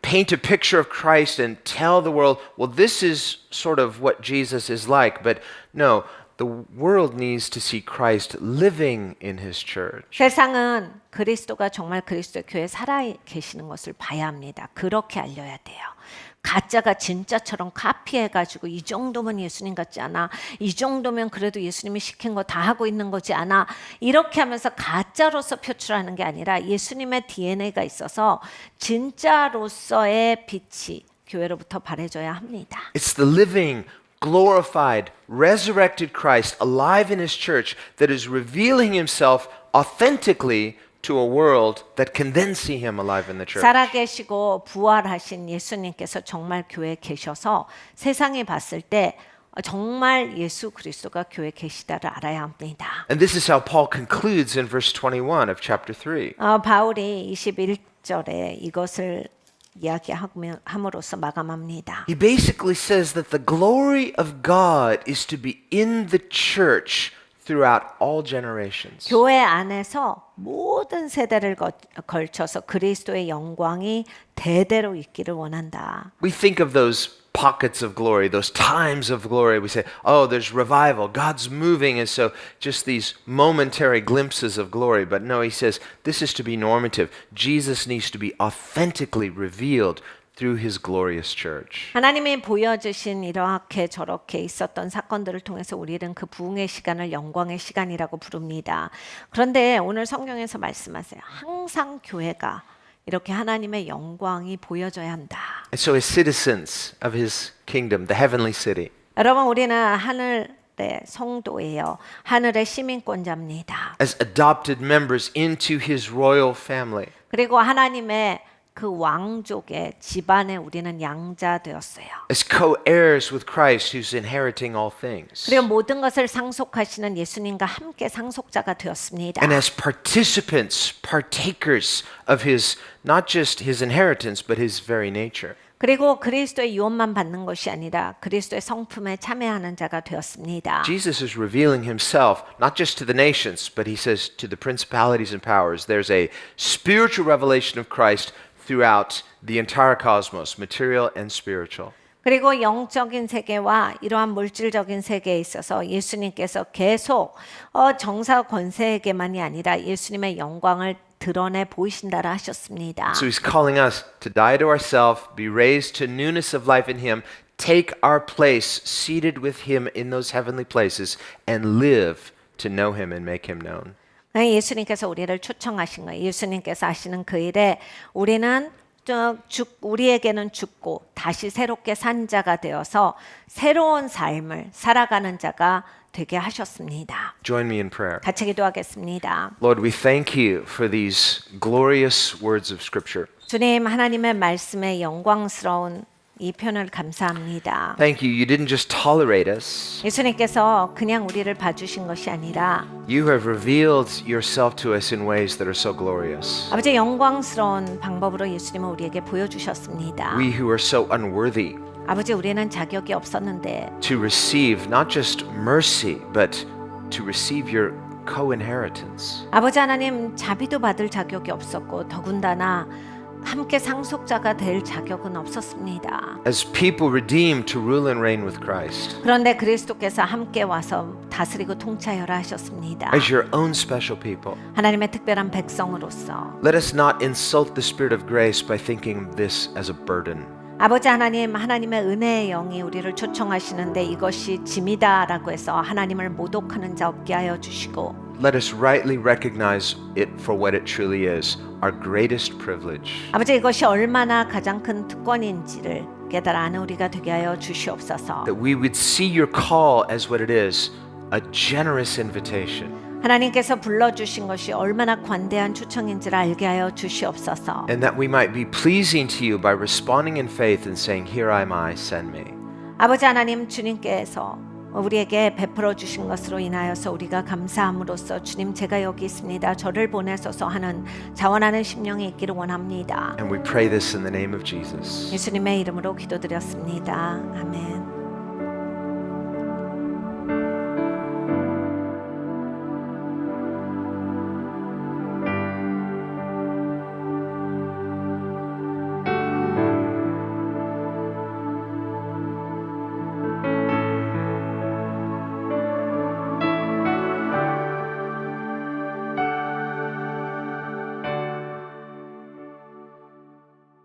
paint a picture of Christ and tell the world, well, this is sort of what Jesus is like. But no, the world needs to see Christ living in his church. 세상은 그리스도가 정말 그리스도의 교회에 살아 계시는 것을 봐야 합니다. 그렇게 알려야 돼요. 가짜가 진짜처럼 카피해가지고 이 정도면 예수님 같지 않아? 이 정도면 그래도 예수님이 시킨 거 다 하고 있는 거지 않아? 이렇게 하면서 가짜로서 표출하는 게 아니라 예수님의 DNA가 있어서 진짜로서의 빛이 교회로부터 발해져야 합니다. It's the living, glorified, resurrected Christ alive in his church that is revealing himself authentically to a world that can then see him alive in the church. 살아계시고 부활하신 예수님께서 정말 교회에 계셔서 세상이 봤을 때 정말 예수 그리스도가 교회에 계시다를 알아야 합니다. And this is how Paul concludes in verse 21 of chapter 3. 바울이 21절에 이것을 이야기함으로써 마감합니다. He basically says that the glory of God is to be in the church throughout all generations. 교회 안에서 모든 세대를 걸쳐서 그리스도의 영광이 대대로 있기를 원한다. We think of those pockets of glory, those times of glory. We say, oh, there's revival. God's moving. And so just these momentary glimpses of glory. But no, he says this is to be normative. Jesus needs to be authentically revealed through his glorious church. 하나님이 보여주신 이렇게 저렇게 있었던 사건들을 통해서 우리는 그 부흥의 시간을 영광의 시간이라고 부릅니다. 그런데 오늘 성경에서 말씀하세요. 항상 교회가 이렇게 하나님의 영광이 보여져야 한다. And so, as citizens of his kingdom, the heavenly city, 여러분 우리는 하늘의 성도예요. 하늘의 시민권자입니다. as adopted members into his royal family, 그리고 하나님의 그 왕족의 집안에 우리는 양자 되었어요. as co-heirs with Christ who's inheriting all things, 그리고 모든 것을 상속하시는 예수님과 함께 상속자가 되었습니다. and as participants, partakers of his, not just his inheritance, but his very nature. 그리고 그리스도의 유언만 받는 것이 아니라 그리스도의 성품에 참여하는 자가 되었습니다. Jesus is revealing himself not just to the nations, but he says to the principalities and powers. There's a spiritual revelation of Christ throughout the entire cosmos, material and spiritual. 그리고 영적인 세계와 이러한 물질적인 세계에 있어서 예수님께서 계속 정사 권세에게만이 아니라 예수님의 영광을 드러내 보이신다라 하셨습니다. So he's calling us to die to ourselves, be raised to newness of life in him, take our place seated with him in those heavenly places, and live to know him and make him known. 예수님께서 우리를 초청하신 거예요. 예수님께서 하시는 그 일에 우리는 우리에게는 죽고 다시 새롭게 산 자가 되어서 새로운 삶을 살아가는 자가 되게 하셨습니다. Join me in prayer. 같이 기도하겠습니다. Lord, we thank you for these glorious words of Scripture. 주님 하나님의 말씀에 영광스러운 이 편을 감사합니다. Thank you. You didn't just tolerate us. 예수님께서 그냥 우리를 봐주신 것이 아니라 You have revealed yourself to us in ways that are so glorious. 아버지 영광스러운 방법으로 예수님을 우리에게 보여주셨습니다. We who are so unworthy 아버지 우리는 자격이 없었는데 to receive not just mercy, but to receive your co-inheritance. 아버지 하나님 자비도 받을 자격이 없었고 더군다나 함께 상속자가 될 자격은 없었습니다. As people redeemed to rule and reign with Christ. 그런데 그리스도께서 함께 와서 다스리고 통치하여라 하셨습니다. As your own special people. 하나님의 특별한 백성으로서 Let us not insult the Spirit of grace by thinking this as a burden. 아버지 하나님, 하나님의 은혜의 영이 우리를 초청하시는데 이것이 짐이다라고 해서 하나님을 모독하는 자 없게 하여 주시고 Let us rightly recognize it for what it truly is, our greatest privilege. 아버지 이것이 얼마나 가장 큰 특권인지를 깨달아 아는 우리가 되게 하여 주시옵소서. That we would see your call as what it is, a generous invitation. 하나님께서 불러주신 것이 얼마나 관대한 초청인지를 알게 하여 주시옵소서. And that we might be pleasing to you by responding in faith and saying, Here am I, send me. 아버지 하나님 주님께서 우리에게 베풀어 주신 것으로 인하여서 우리가 감사함으로써 주님 제가 여기 있습니다. 저를 보내소서 하는 자원하는 심령이 있기를 원합니다. And we pray this in the name of Jesus. 예수님의 이름으로 기도드렸습니다. 아멘.